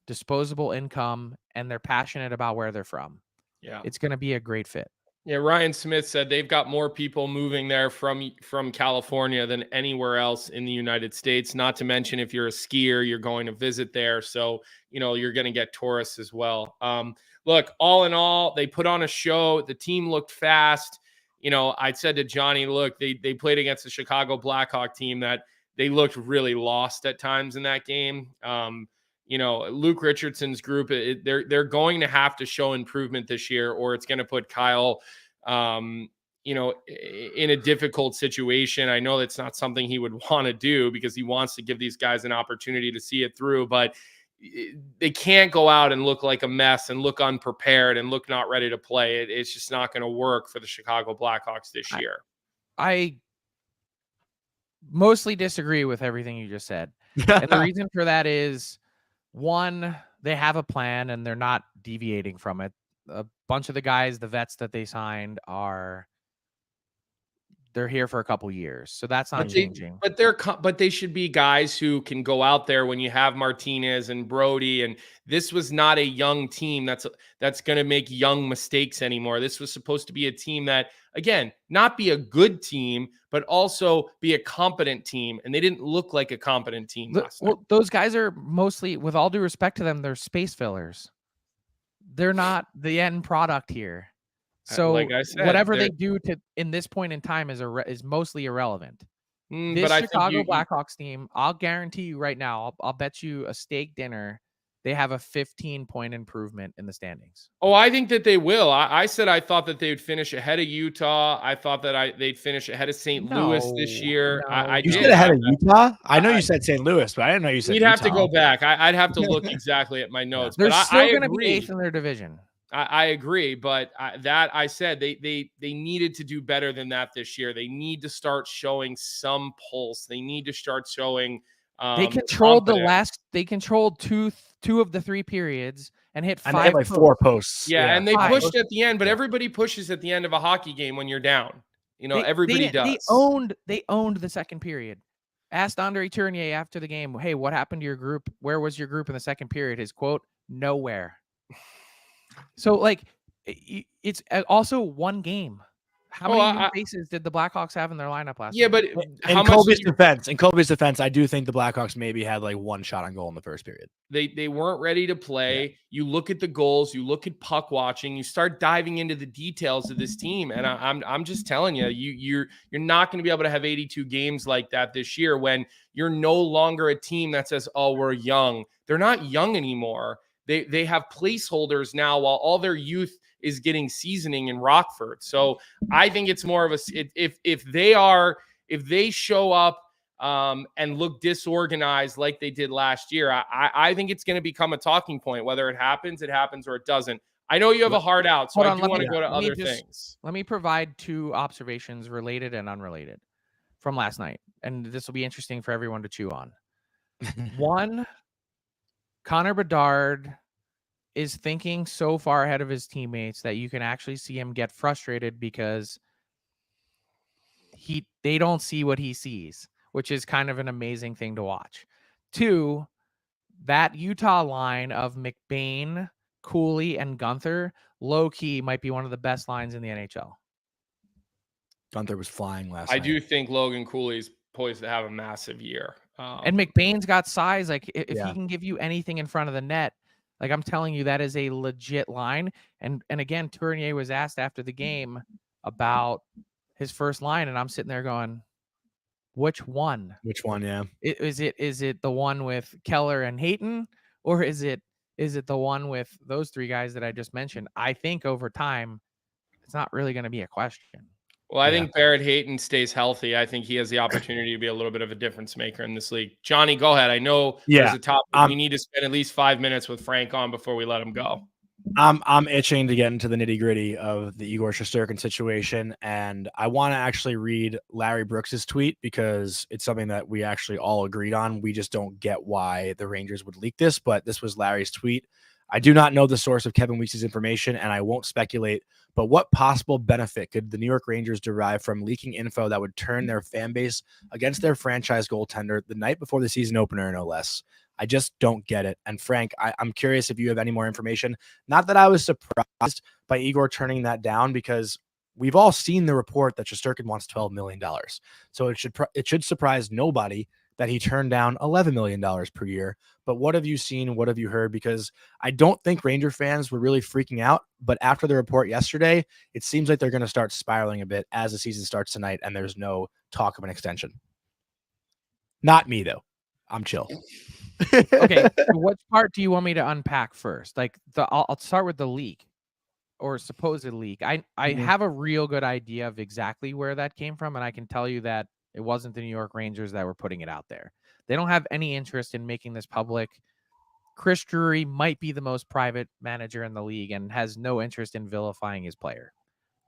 disposable income, and they're passionate about where they're from.
Yeah.
It's going to be a great fit.
Yeah, Ryan Smith said they've got more people moving there from California than anywhere else in the United States. Not to mention, if you're a skier, you're going to visit there, so you're going to get tourists as well. Look, all in all, they put on a show. The team looked fast. I said to Johnny, look, they played against the Chicago Blackhawk team that they looked really lost at times in that game. Luke Richardson's group, they're going to have to show improvement this year, or it's going to put Kyle, in a difficult situation. I know that's not something he would want to do because he wants to give these guys an opportunity to see it through, but they can't go out and look like a mess and look unprepared and look not ready to play. It's just not going to work for the Chicago Blackhawks this year.
I mostly disagree with everything you just said. And the reason for that is, one, they have a plan and they're not deviating from it. A bunch of the guys, the vets that they signed, they're here for a couple years, so that's not changing.
But they should be guys who can go out there when you have Martinez and Brody. And this was not a young team that's going to make young mistakes anymore. This was supposed to be a team that, again, not be a good team, but also be a competent team. And they didn't look like a competent team last night.
Those guys are mostly, with all due respect to them, they're space fillers. They're not the end product here. So
like I said,
whatever they do in this point in time is mostly irrelevant. This
but
Chicago Blackhawks team, I'll guarantee you right now, I'll bet you a steak dinner, they have a 15-point improvement in the standings.
Oh, I think that they will. I said I thought that they would finish ahead of Utah. I thought that they'd finish ahead of St. Louis this year.
You said ahead of Utah? I know you said St. Louis, but I didn't know you said
We'd
Utah.
have to go back. I'd have to look exactly at my notes.
They're
but
still going to be 8th in their division.
I agree, but I said they needed to do better than that this year. They need to start showing some pulse. They need to start showing.
They controlled They controlled two of the 3 periods and hit 5.
And they had like 4 posts.
Yeah, and they pushed at the end, but everybody pushes at the end of a hockey game when you're down. Everybody does.
They owned the second period. Asked Andre Tournier after the game, "Hey, what happened to your group? Where was your group in the second period?" His quote: "Nowhere." So, it's also one game. How many new faces did the Blackhawks have in their lineup last night?
But
in Colby's defense, I do think the Blackhawks maybe had like 1 shot on goal in the first period.
They weren't ready to play. Yeah. You look at the goals, you look at puck watching, you start diving into the details of this team, and I'm just telling you, you're not going to be able to have 82 games like that this year when you're no longer a team that says, "Oh, we're young." They're not young anymore. They have placeholders now while all their youth is getting seasoning in Rockford. So I think it's more of if they show up and look disorganized like they did last year, I think it's going to become a talking point. Whether it happens, or it doesn't. I know you have a hard out, so I do want to go to other things.
Let me provide 2 observations, related and unrelated, from last night, and this will be interesting for everyone to chew on. One, Connor Bedard is thinking so far ahead of his teammates that you can actually see him get frustrated because they don't see what he sees, which is kind of an amazing thing to watch. 2, that Utah line of McBain, Cooley, and Gunther, low-key might be one of the best lines in the NHL.
Gunther was flying last night.
I do think Logan Cooley's poised to have a massive year.
And McBain's got size. If he can give you anything in front of the net, I'm telling you, that is a legit line. And again, Tournier was asked after the game about his first line, and I'm sitting there going, which one?
Which one? Yeah.
Is it the one with Keller and Hayton, or is it Is it the one with those three guys that I just mentioned? I think over time, it's not really going to be a question.
Well, I think Barrett Hayton stays healthy. I think he has the opportunity to be a little bit of a difference maker in this league. Johnny, go ahead. I know there's a topic we need to spend at least 5 minutes with Frank on before we let him go.
I'm itching to get into the nitty gritty of the Igor Shesterkin situation, and I want to actually read Larry Brooks's tweet because it's something that we actually all agreed on. We just don't get why the Rangers would leak this, but this was Larry's tweet. I do not know the source of Kevin Weeks' information, and I won't speculate, but what possible benefit could the New York Rangers derive from leaking info that would turn their fan base against their franchise goaltender the night before the season opener, no less? I just don't get it. And Frank, I'm curious if you have any more information. Not that I was surprised by Igor turning that down, because we've all seen the report that Shesterkin wants $12 million. So it should surprise nobody that he turned down $11 million per year. But what have you seen? What have you heard? Because I don't think Ranger fans were really freaking out. But after the report yesterday, it seems like they're going to start spiraling a bit as the season starts tonight, and there's no talk of an extension. Not me, though. I'm chill.
Okay, so what part do you want me to unpack first? Like I'll start with the leak or supposed leak. I have a real good idea of exactly where that came from, and I can tell you that it wasn't the New York Rangers that were putting it out there. They don't have any interest in making this public. Chris Drury might be the most private manager in the league and has no interest in vilifying his player.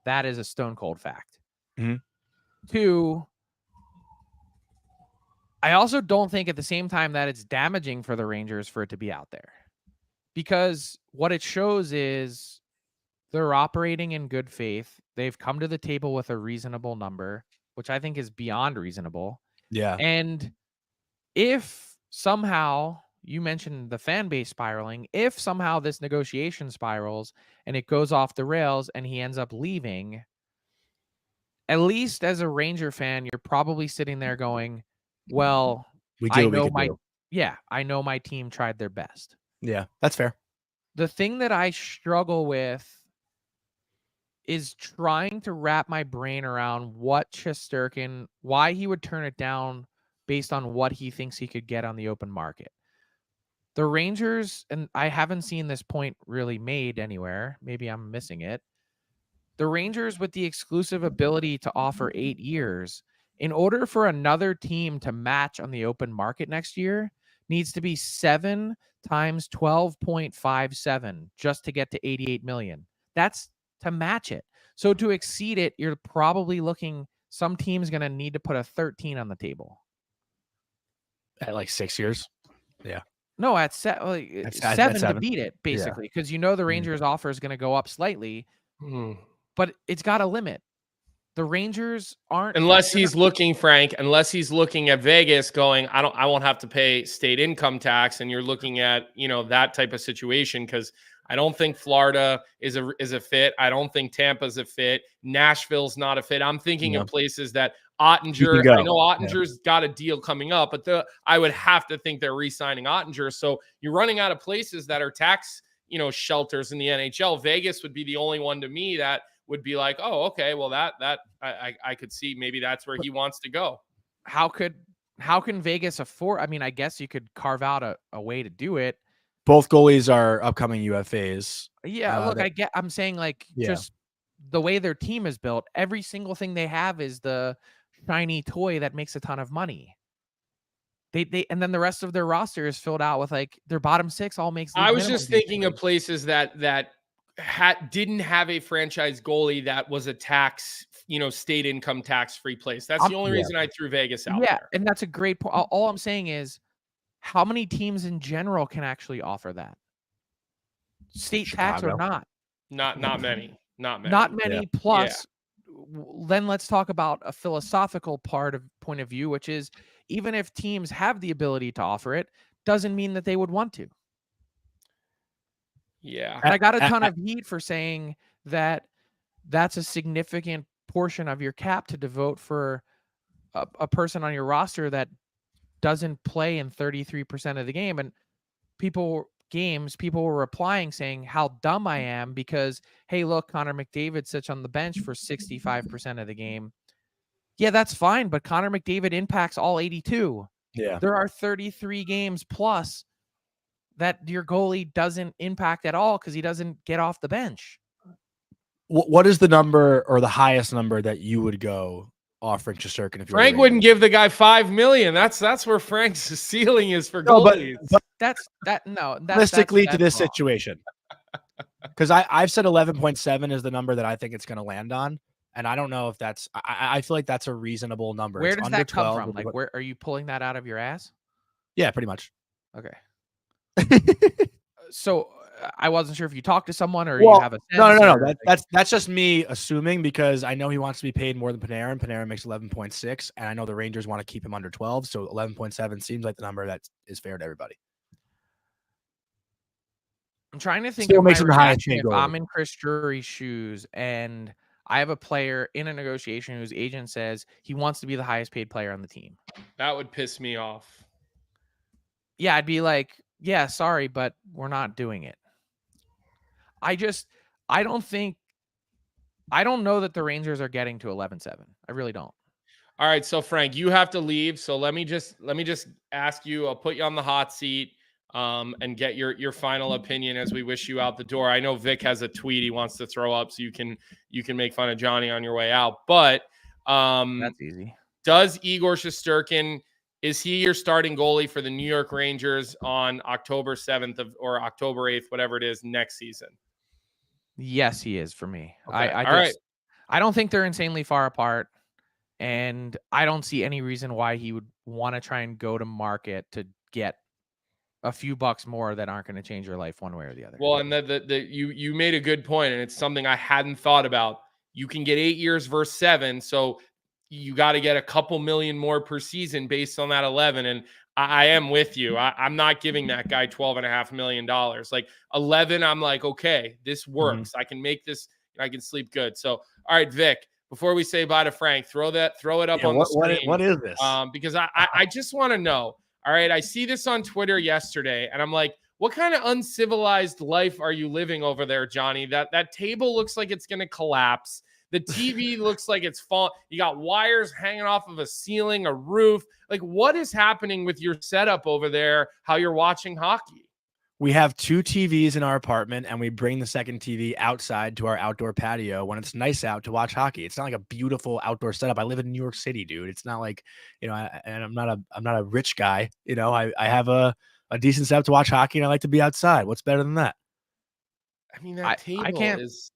That is a stone cold fact.
Mm-hmm.
2, I also don't think at the same time that it's damaging for the Rangers for it to be out there, because what it shows is they're operating in good faith. They've come to the table with a reasonable number, which I think is beyond reasonable.
Yeah.
And if somehow, you mentioned the fan base spiraling, if somehow this negotiation spirals and it goes off the rails and he ends up leaving, at least as a Ranger fan, you're probably sitting there going, well, I know my team tried their best.
Yeah, that's fair.
The thing that I struggle with is trying to wrap my brain around what Shesterkin, why he would turn it down based on what he thinks he could get on the open market. The Rangers, and I haven't seen this point really made anywhere, maybe I'm missing it. The Rangers, with the exclusive ability to offer 8 years, in order for another team to match on the open market next year, needs to be 7 times 12.57 just to get to 88 million. That's to match it. So to exceed it, you're probably looking, some team's going to need to put a 13 on the table.
At like 6 years? Yeah.
No, at 7 to beat it, basically, because the Rangers' offer is going to go up slightly, but it's got a limit. The Rangers aren't,
unless he's looking at Vegas going, I won't have to pay state income tax, and you're looking at that type of situation, because I don't think Florida is a fit. I don't think Tampa's a fit. Nashville's not a fit. I'm thinking of places that Ottinger. I know Ottinger's got a deal coming up, but I would have to think they're re-signing Ottinger. So you're running out of places that are tax shelters in the NHL. Vegas would be the only one to me that would be like, oh, okay, well that I could see maybe that's where he wants to go.
How can Vegas afford? I mean, I guess you could carve out a way to do it.
Both goalies are upcoming UFAs.
Yeah, look, I'm saying just the way their team is built, every single thing they have is the shiny toy that makes a ton of money. They and then the rest of their roster is filled out with their bottom 6 all makes.
I was just thinking of places that didn't have a franchise goalie that was a tax, state income tax free place. That's the only reason I threw Vegas out.
Yeah, and that's a great point. All I'm saying is, how many teams in general can actually offer that? State tax or not?
Not many. Not many.
Yeah. Plus, then let's talk about a philosophical point of view, which is, even if teams have the ability to offer it, doesn't mean that they would want to.
Yeah.
And I got a ton of heat for saying that that's a significant portion of your cap to devote for a person on your roster that doesn't play in 33% of the game. And people were replying saying how dumb I am because, hey, look, Connor McDavid sits on the bench for 65% of the game. Yeah, that's fine, but Connor McDavid impacts all 82.
Yeah.
There are 33 games plus that your goalie doesn't impact at all because he doesn't get off the bench.
What is the number or the highest number that you would go offering Shesterkin if
Frank wouldn't give the guy $5 million. That's where Frank's ceiling is for goalies.
But
that's
realistically to this situation, because I've said 11.7 is the number that I think it's going to land on, and I don't know if that's. I feel like that's a reasonable number.
Where
it's
does
under
that come
12,
from? Like, where are you pulling that out of your ass?
Yeah, pretty much.
Okay. So I wasn't sure if you talked to someone or you have a sense.
No. That's just me assuming, because I know he wants to be paid more than Panarin. Panarin makes 11.6, and I know the Rangers want to keep him under 12. So 11.7 seems like the number that is fair to everybody.
I'm trying to think
Still
of
makes
my
him the highest
reaction
paid
if
goalie.
I'm in Chris Drury's shoes and I have a player in a negotiation whose agent says he wants to be the highest paid player on the team.
That would piss me off.
Yeah, I'd be like, yeah, sorry, but we're not doing it. I don't know that the Rangers are getting to 11.7. I really don't.
All right, so Frank, you have to leave. So let me just ask you. I'll put you on the hot seat, and get your final opinion as we wish you out the door. I know Vic has a tweet he wants to throw up, so you can make fun of Johnny on your way out. But
that's easy.
Does Igor Shesterkin, is he your starting goalie for the New York Rangers on October 7th or October 8th, whatever it is, next season?
Yes, he is for me.
Okay.
I don't think they're insanely far apart, and I don't see any reason why he would want to try and go to market to get a few bucks more that aren't going to change your life one way or the other.
Well, and you made a good point, and it's something I hadn't thought about. You can get 8 years versus 7, so you got to get a couple million more per season based on that 11. And I am with you. I'm not giving that guy $12.5 million. Like 11, I'm like, okay, this works. I can make this. I can sleep good. So, all right, Vic. Before we say bye to Frank, throw it up on the screen.
What is this?
Because I just want to know. All right, I see this on Twitter yesterday, and I'm like, what kind of uncivilized life are you living over there, Johnny? That table looks like it's going to collapse. The TV looks like it's falling. You got wires hanging off of a ceiling, a roof. Like, what is happening with your setup over there, how you're watching hockey?
We have 2 TVs in our apartment, and we bring the second TV outside to our outdoor patio when it's nice out to watch hockey. It's not like a beautiful outdoor setup. I live in New York City, dude. It's not like, and I'm not a rich guy. I have a decent setup to watch hockey, and I like to be outside. What's better than that?
I mean, that table is.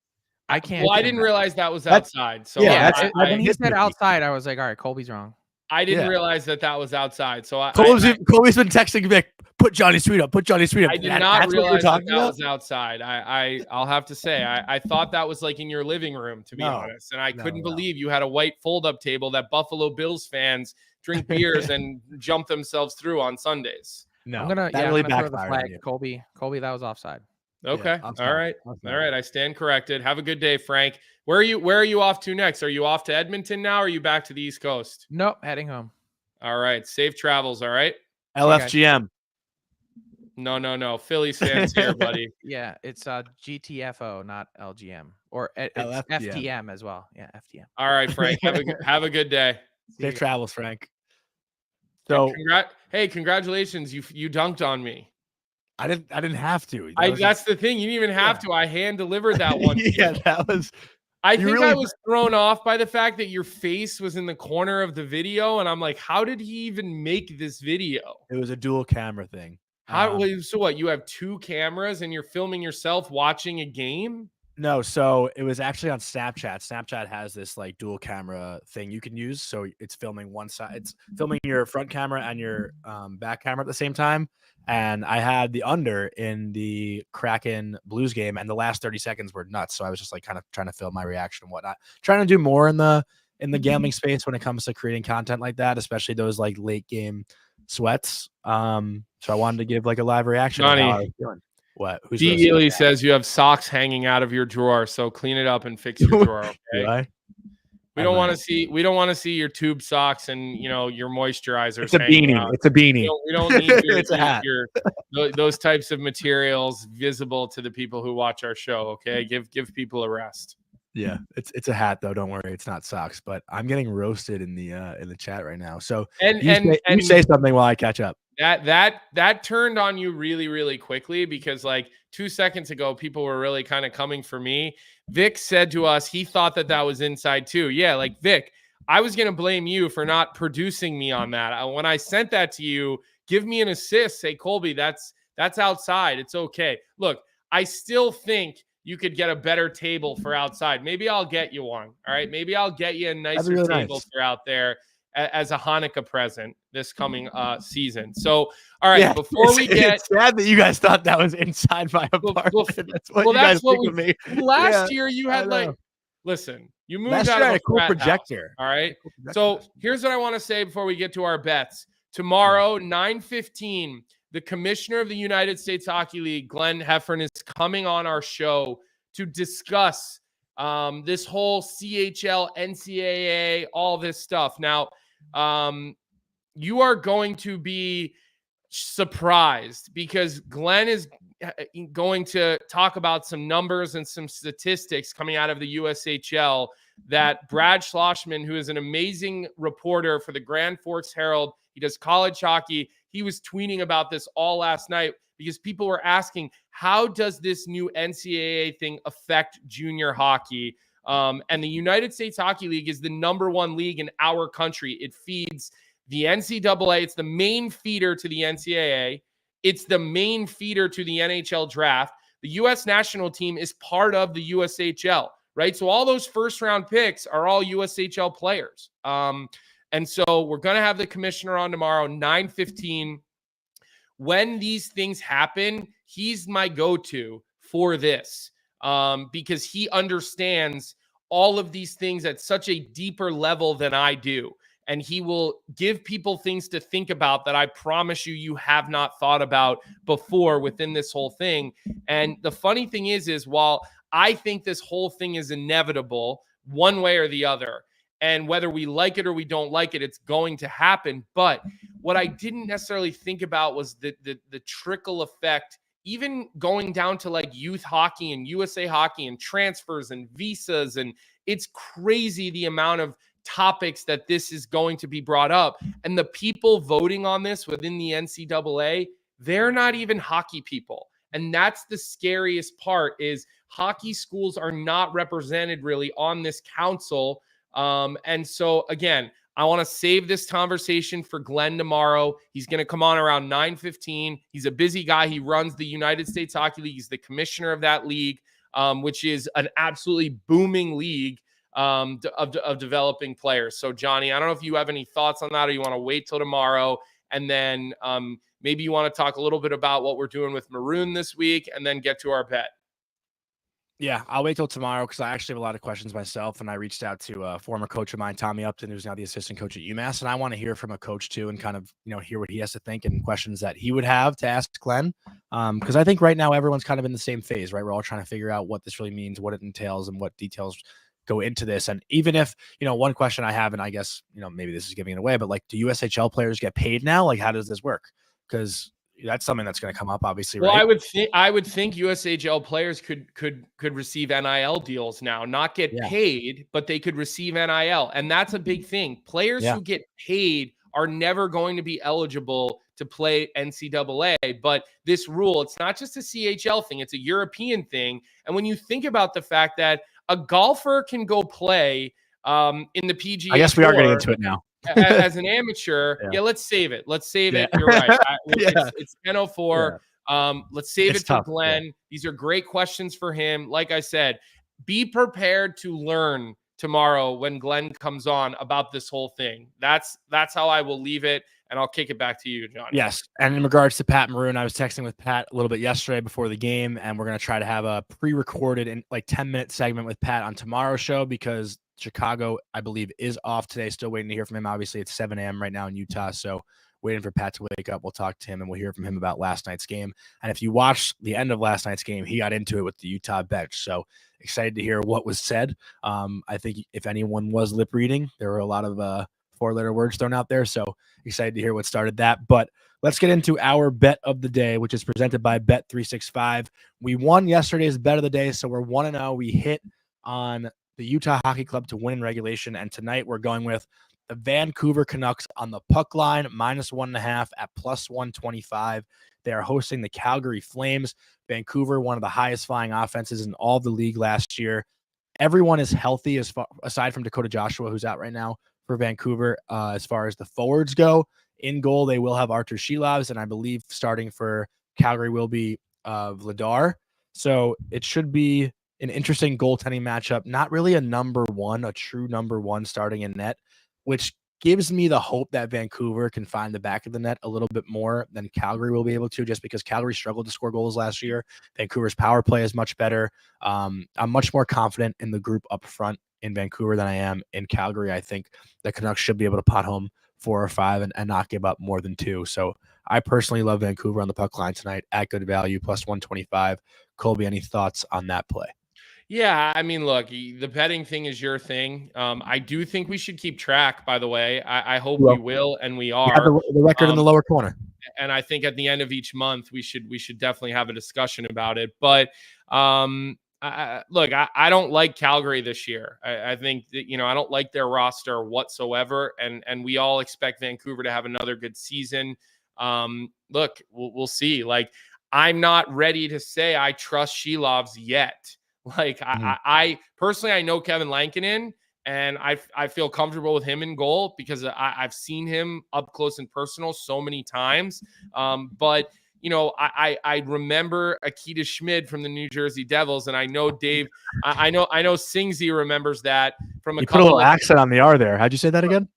I can't.
Well, I didn't realize that was outside. So
yeah, when he said outside, I was like, all right, Colby's wrong.
I didn't realize that was outside. So
Colby's been texting Vic, put Johnny's tweet up. Put Johnny's tweet up.
I did not realize that was outside. I'll have to say, I thought that was like in your living room, to be honest. And I couldn't believe you had a white fold-up table that Buffalo Bills fans drink beers and jump themselves through on Sundays.
No, I'm gonna throw the flag. Colby, that was offside.
Okay. Yeah, all right. I stand corrected. Have a good day, Frank. Where are you off to next? Are you off to Edmonton now, or are you back to the East Coast?
Nope, heading home.
All right. Safe travels, all right?
LFGM.
No. Phillies fans here, buddy.
Yeah, it's GTFO, not LGM. Or it's FTM as well. Yeah, FTM.
All right, Frank. Have a good day.
Safe travels, Frank. So
congratulations. You dunked on me.
I didn't have to.
That's the thing. You didn't even have to. I hand delivered that one.
Yeah, that was.
I was thrown off by the fact that your face was in the corner of the video, and I'm like, how did he even make this video?
It was a dual camera thing.
So what? You have 2 cameras and you're filming yourself watching a game?
No, so it was actually on Snapchat. Snapchat has this like dual camera thing you can use. So it's filming one side. It's filming your front camera and your back camera at the same time. And I had the under in the Kraken Blues game, and the last 30 seconds were nuts. So I was just like kind of trying to film my reaction and whatnot. Trying to do more in the gambling space when it comes to creating content like that, especially those like late game sweats. So I wanted to give like a live reaction.
Johnny,
what?
D. Ely says you have socks hanging out of your drawer, so clean it up and fix your drawer. Okay? We don't want to see your tube socks and your moisturizers.
It's a beanie.
Out.
It's a beanie.
We don't need
it's a hat.
Those types of materials visible to the people who watch our show. Okay, give people a rest.
Yeah, it's a hat though. Don't worry, it's not socks. But I'm getting roasted in the chat right now. So
And
you say something while I catch up.
That turned on you really, really quickly because like 2 seconds ago, people were really kind of coming for me. Vic said to us he thought that was inside too. Yeah, like Vic, I was gonna blame you for not producing me on that. When I sent that to you, give me an assist. Say Colby, that's outside. It's okay. Look, I still think you could get a better table for outside. Maybe I'll get you one. All right, maybe I'll get you a nicer
really
table
nice.
for out there as a Hanukkah present this coming season. So, all right, before we get,
it's sad that you guys thought that was inside my apartment. That's what you guys think of me.
Last year you had listen, you moved out of a
cool
projector. House, all right. So here's what I want to say before we get to our bets. Tomorrow, 9:15, the commissioner of the United States Hockey League, Glenn Heffern, is coming on our show to discuss this whole CHL, NCAA, all this stuff. Now, you are going to be surprised because Glenn is going to talk about some numbers and some statistics coming out of the USHL that Brad Schlossman, who is an amazing reporter for the Grand Forks Herald, he does college hockey. He was tweeting about this all last night because people were asking, how does this new NCAA thing affect junior hockey? And the United States Hockey League is the #1 league in our country. It feeds the NCAA. It's the main feeder to the NCAA. It's the main feeder to the NHL draft. The U.S. national team is part of the USHL, right? So all those first-round picks are all USHL players. And so we're going to have the commissioner on tomorrow, 9:15. When these things happen, he's my go-to for this because he understands all of these things at such a deeper level than I do. And he will give people things to think about that I promise you have not thought about before within this whole thing. And the funny thing is while I think this whole thing is inevitable one way or the other, and whether we like it or we don't like it, it's going to happen. But what I didn't necessarily think about was the trickle effect, even going down to like youth hockey and USA hockey and transfers and visas. And it's crazy the amount of topics that this is going to be brought up. And the people voting on this within the NCAA, they're not even hockey people. And that's the scariest part is hockey schools are not represented really on this council. And so again, I want to save this conversation for Glenn tomorrow. He's going to come on around 9:15. He's a busy guy. He runs the United States Hockey League. He's the commissioner of that league, which is an absolutely booming league of developing players. So Johnny, I don't know if you have any thoughts on that or you want to wait till tomorrow. And then maybe you want to talk a little bit about what we're doing with Maroon this week and then get to our bet.
Yeah, I'll wait till tomorrow because I actually have a lot of questions myself. And I reached out to a former coach of mine, Tommy Upton, who's now the assistant coach at UMass. And I want to hear from a coach too and kind of, hear what he has to think and questions that he would have to ask Glenn. Because I think right now everyone's kind of in the same phase, right? We're all trying to figure out what this really means, what it entails, and what details go into this. And even if, one question I have, and I guess, maybe this is giving it away, but like, do USHL players get paid now? Like, how does this work? Because that's something that's going to come up, obviously.
Well,
right?
I would think USHL players could receive NIL deals now, not get paid, but they could receive NIL, and that's a big thing. Players who get paid are never going to be eligible to play NCAA. But this rule, it's not just a CHL thing; it's a European thing. And when you think about the fact that a golfer can go play in the PGA,
I guess we are getting into it now.
as an amateur, let's save it. You're right. It's 10:04. Let's save it for Glenn. Yeah. These are great questions for him. Like I said, be prepared to learn tomorrow when Glenn comes on about this whole thing. That's how I will leave it. And I'll kick it back to you, Johnny.
Yes. And in regards to Pat Maroon, I was texting with Pat a little bit yesterday before the game, and we're going to try to have a pre-recorded and 10-minute segment with Pat on tomorrow's show because Chicago, I believe, is off today. Still waiting to hear from him. Obviously, it's 7 a.m. right now in Utah. So waiting for Pat to wake up. We'll talk to him and we'll hear from him about last night's game. And if you watch the end of last night's game, he got into it with the Utah bench. So excited to hear what was said. I think if anyone was lip reading, there were a lot of four-letter words thrown out there. So excited to hear what started that. But let's get into our bet of the day, which is presented by Bet365. We won yesterday's bet of the day, so we're 1-0. We hit on the Utah Hockey Club to win in regulation. And tonight we're going with the Vancouver Canucks on the puck line, -1.5 at +125. They are hosting the Calgary Flames. Vancouver, one of the highest flying offenses in all of the league last year. Everyone is healthy aside from Dakota Joshua, who's out right now for Vancouver. As far as the forwards go, in goal, they will have Artur Shilovs, and I believe starting for Calgary will be Vladar. So it should be an interesting goaltending matchup. Not really a true number one starting in net, which gives me the hope that Vancouver can find the back of the net a little bit more than Calgary will be able to, just because Calgary struggled to score goals last year. Vancouver's power play is much better. I'm much more confident in the group up front in Vancouver than I am in Calgary. I think the Canucks should be able to pot home 4 or 5 and not give up more than 2. So I personally love Vancouver on the puck line tonight at good value, +125. Colby, any thoughts on that play?
Yeah, I mean, look, the betting thing is your thing. I do think we should keep track, by the way. I hope we will, and we are.
The record in the lower corner.
And I think at the end of each month, we should definitely have a discussion about it. But look, I don't like Calgary this year. I think that, I don't like their roster whatsoever. And we all expect Vancouver to have another good season. Look, we'll see. Like, I'm not ready to say I trust Shilovs yet. Like, I personally, I know Kevin Lankinen, and I feel comfortable with him in goal because I've seen him up close and personal so many times. But I remember Akita Schmid from the New Jersey Devils, and I know Dave. I know Singsy remembers that from a.
You put a little accent on the R there. How'd you say that again?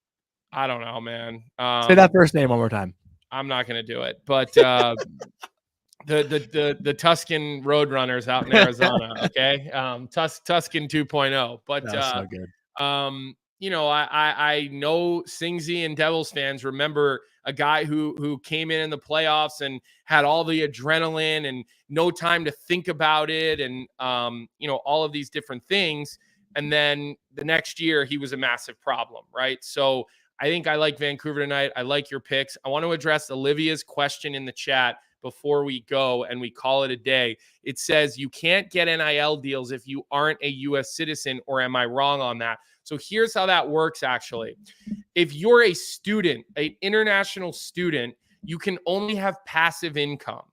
I don't know, man.
Say that first name one more time.
I'm not going to do it, but. The Tuscan Roadrunners out in Arizona, okay? Tuscan 2.0. But
so good.
I know Singsy and Devils fans remember a guy who came in the playoffs and had all the adrenaline and no time to think about it, and all of these different things. And then the next year he was a massive problem, right? So I think I like Vancouver tonight. I like your picks. I want to address Olivia's question in the chat before we go and we call it a day. It says you can't get NIL deals if you aren't a U.S. citizen, or am I wrong on that? So here's how that works, actually. If you're a student, an international student, you can only have passive income,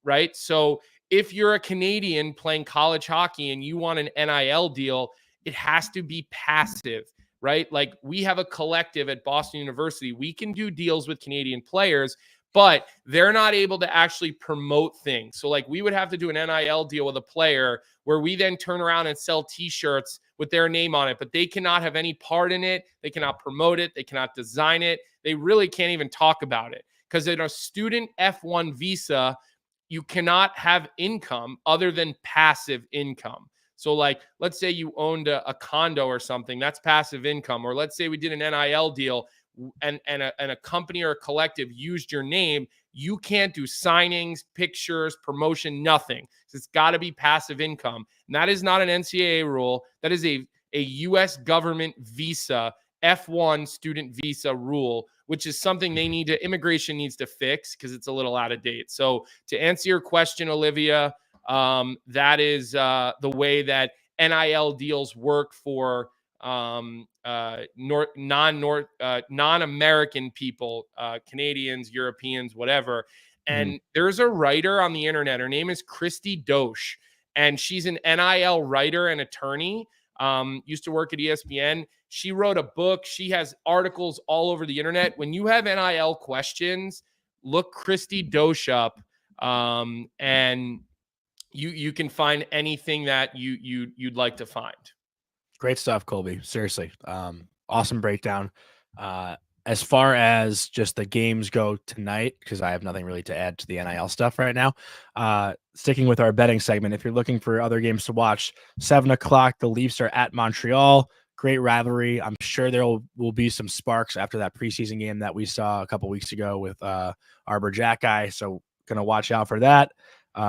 right? So if you're a Canadian playing college hockey and you want an NIL deal, it has to be passive, right? Like, we have a collective at Boston University. We can do deals with Canadian players, but they're not able to actually promote things. So like, we would have to do an NIL deal with a player where we then turn around and sell t-shirts with their name on it, but they cannot have any part in it. They cannot promote it. They cannot design it. They really can't even talk about it, because in a student F1 visa, you cannot have income other than passive income. So like, let's say you owned a condo or something, that's passive income. Or let's say we did an NIL deal and a company or a collective used your name, you can't do signings, pictures, promotion, nothing. So it's got to be passive income. And that is not an NCAA rule. That is a U.S. government visa, F1 student visa rule, which is something immigration needs to fix because it's a little out of date. So to answer your question, Olivia, that is the way that NIL deals work for non-American people, Canadians, Europeans, whatever. And there's a writer on the internet. Her name is Christy Dosh, and she's an NIL writer and attorney. Used to work at ESPN. She wrote a book. She has articles all over the internet. When you have NIL questions, look Christy Dosh up, and you can find anything that you'd like to find.
Great stuff, Colby. Seriously. Awesome breakdown. As far as just the games go tonight, because I have nothing really to add to the NIL stuff right now. Sticking with our betting segment, if you're looking for other games to watch, 7 o'clock, the Leafs are at Montreal. Great rivalry. I'm sure there will be some sparks after that preseason game that we saw a couple weeks ago with Arbor Jack guy. So gonna watch out for that.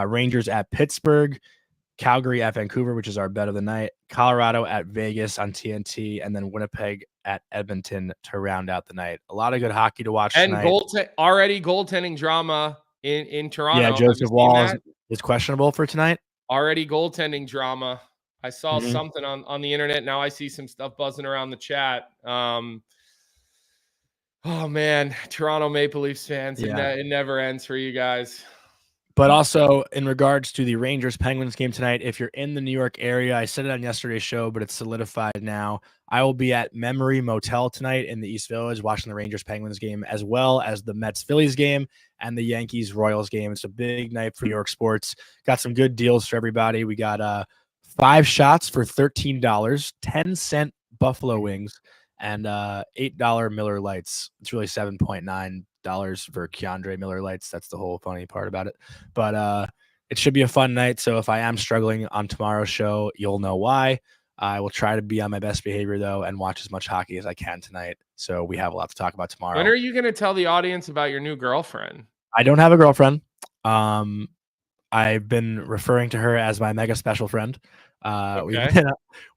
Rangers at Pittsburgh. Calgary at Vancouver, which is our bet of the night. Colorado at Vegas on TNT, and then Winnipeg at Edmonton to round out the night. A lot of good hockey to watch
and
tonight.
Already goaltending drama in Toronto.
Yeah, Joseph Wall is questionable for tonight.
Already goaltending drama. I saw something on the internet. Now I see some stuff buzzing around the chat. Oh man, Toronto Maple Leafs fans.
Yeah.
It never ends for you guys.
But also in regards to the Rangers Penguins game tonight, if you're in the New York area, I said it on yesterday's show, but it's solidified now. I will be at Memory Motel tonight in the East Village watching the Rangers Penguins game, as well as the Mets Phillies game and the Yankees Royals game. It's a big night for New York sports. Got some good deals for everybody. We got 5 shots for $13, 10-cent Buffalo wings, and $8 Miller Lights. It's really $7.9 for Keandre Miller Lights. That's the whole funny part about it. But it should be a fun night. So if I am struggling on tomorrow's show, you'll know why. I will try to be on my best behavior though and watch as much hockey as I can tonight. So we have a lot to talk about tomorrow.
When are you going to tell the audience about your new girlfriend?
I don't have a girlfriend. I've been referring to her as my mega special friend.
Okay.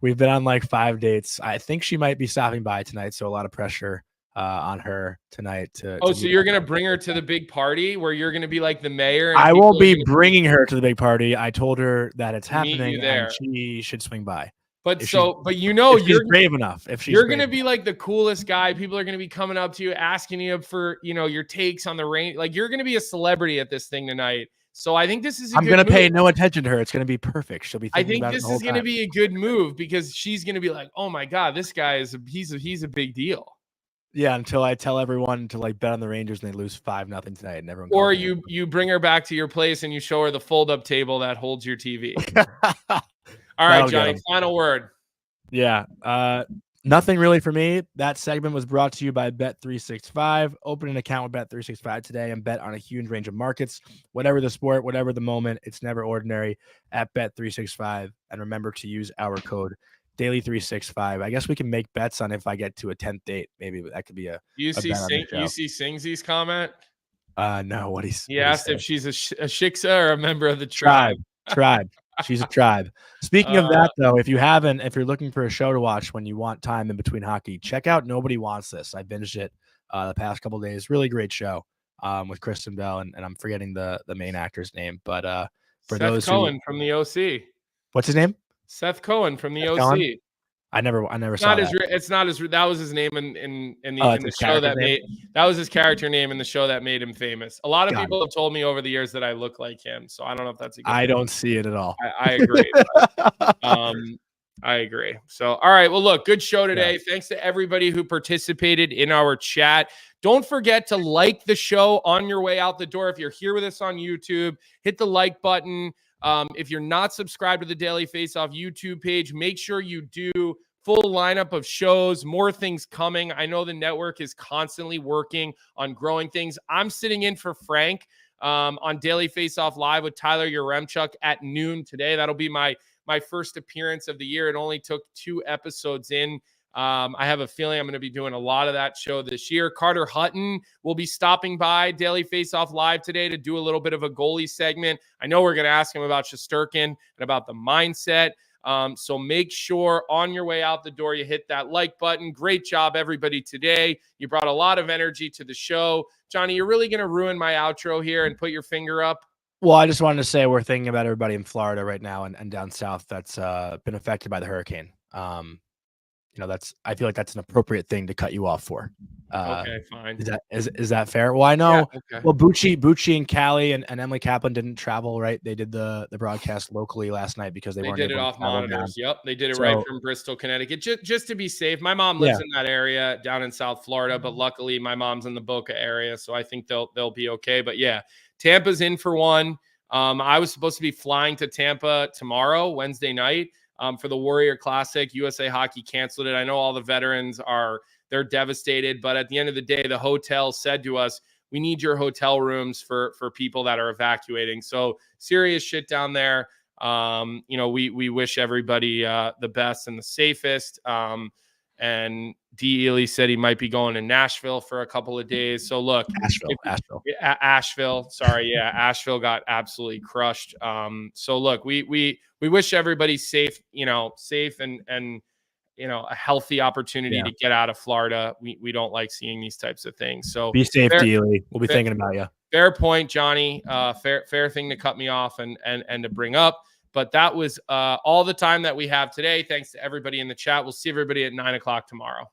We've been on like 5 dates. I think she might be stopping by tonight. So a lot of pressure on her tonight so
you're gonna bring her to the big party where you're gonna be like the mayor?
I won't be bringing her to the big party. I told her that it's happening
there.
And she should swing by.
But you're
brave enough. If she's
gonna be like the coolest guy, people are gonna be coming up to you, asking you for your takes on the rain. Like you're gonna be a celebrity at this thing tonight. So I think this is.
I'm gonna pay no attention to her. It's gonna be perfect. She'll be.
I think this is gonna be a good move because she's gonna be like, oh my god, this guy is he's a big deal.
Yeah, until I tell everyone to like bet on the Rangers and they lose 5-0 tonight, and everyone.
Or you bring her back to your place and you show her the fold-up table that holds your TV. All right, Johnny. Final word.
Yeah. Nothing really for me. That segment was brought to you by Bet365. Open an account with Bet365 today and bet on a huge range of markets. Whatever the sport, whatever the moment, it's never ordinary at Bet365. And remember to use our code Daily365. I guess we can make bets on if I get to a 10th date. Maybe that could be a.
You see Singsy's comment?
No.
He asked if she's a Shiksa or a member of the tribe.
She's a tribe. Speaking of that, though, if you're looking for a show to watch when you want time in between hockey, check out Nobody Wants This. I binged it the past couple of days. Really great show with Kristen Bell, and I'm forgetting the main actor's name. But for
Seth Cohen from the OC.
What's his name?
Seth Cohen from the OC.
Cohen? I never saw that.
It's not as that was his name in the show that was his character name in the show that made him famous. A lot of people have told me over the years that I look like him, so I don't know if that's a good thing.
Don't see it at all.
I agree. I agree. So, all right. Well, look, good show today. Yeah. Thanks to everybody who participated in our chat. Don't forget to like the show on your way out the door. If you're here with us on YouTube, hit the like button. If you're not subscribed to the Daily Faceoff YouTube page, make sure you do. Full lineup of shows, more things coming. I know the network is constantly working on growing things. I'm sitting in for Frank on Daily Faceoff Live with Tyler Yaremchuk at noon today. That'll be my first appearance of the year. It only took 2 episodes in. I have a feeling I'm going to be doing a lot of that show this year. Carter Hutton will be stopping by Daily Faceoff Live today to do a little bit of a goalie segment. I know we're going to ask him about Shesterkin and about the mindset. So make sure on your way out the door, you hit that like button. Great job, everybody, today. You brought a lot of energy to the show. Johnny, you're really going to ruin my outro here and put your finger up.
Well, I just wanted to say we're thinking about everybody in Florida right now and down south that's been affected by the hurricane. I feel like that's an appropriate thing to cut you off for.
Okay, fine.
Is that fair? Well, I know.
Yeah, okay.
Well, Bucci and Callie and Emily Kaplan didn't travel, right? They did the broadcast locally last night because they weren't
did it off monitors. Yep, they did it right from Bristol, Connecticut, just to be safe. My mom lives in that area down in South Florida, but luckily my mom's in the Boca area, so I think they'll be okay. But yeah, Tampa's in for one. I was supposed to be flying to Tampa tomorrow, Wednesday night. For the Warrior Classic. USA Hockey canceled it. I know all the veterans they're devastated, but at the end of the day, the hotel said to us, we need your hotel rooms for people that are evacuating. So serious shit down there. We wish everybody the best and the safest. And D. Ely said he might be going to Nashville for a couple of days. So look, Asheville. Sorry. Yeah. Asheville got absolutely crushed. So look, we wish everybody safe and a healthy opportunity to get out of Florida. We don't like seeing these types of things. So
be safe, D. Ely. We'll be thinking about you.
Fair point, Johnny. Fair thing to cut me off and to bring up. But that was all the time that we have today. Thanks to everybody in the chat. We'll see everybody at 9 o'clock tomorrow.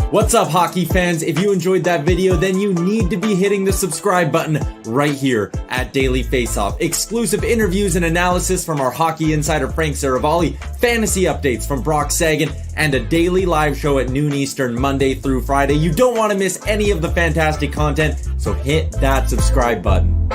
What's up, hockey fans? If you enjoyed that video, then you need to be hitting the subscribe button right here at Daily Faceoff. Exclusive interviews and analysis from our hockey insider Frank Seravalli, fantasy updates from Brock Sagan, and a daily live show at noon Eastern, Monday through Friday. You don't want to miss any of the fantastic content, so hit that subscribe button.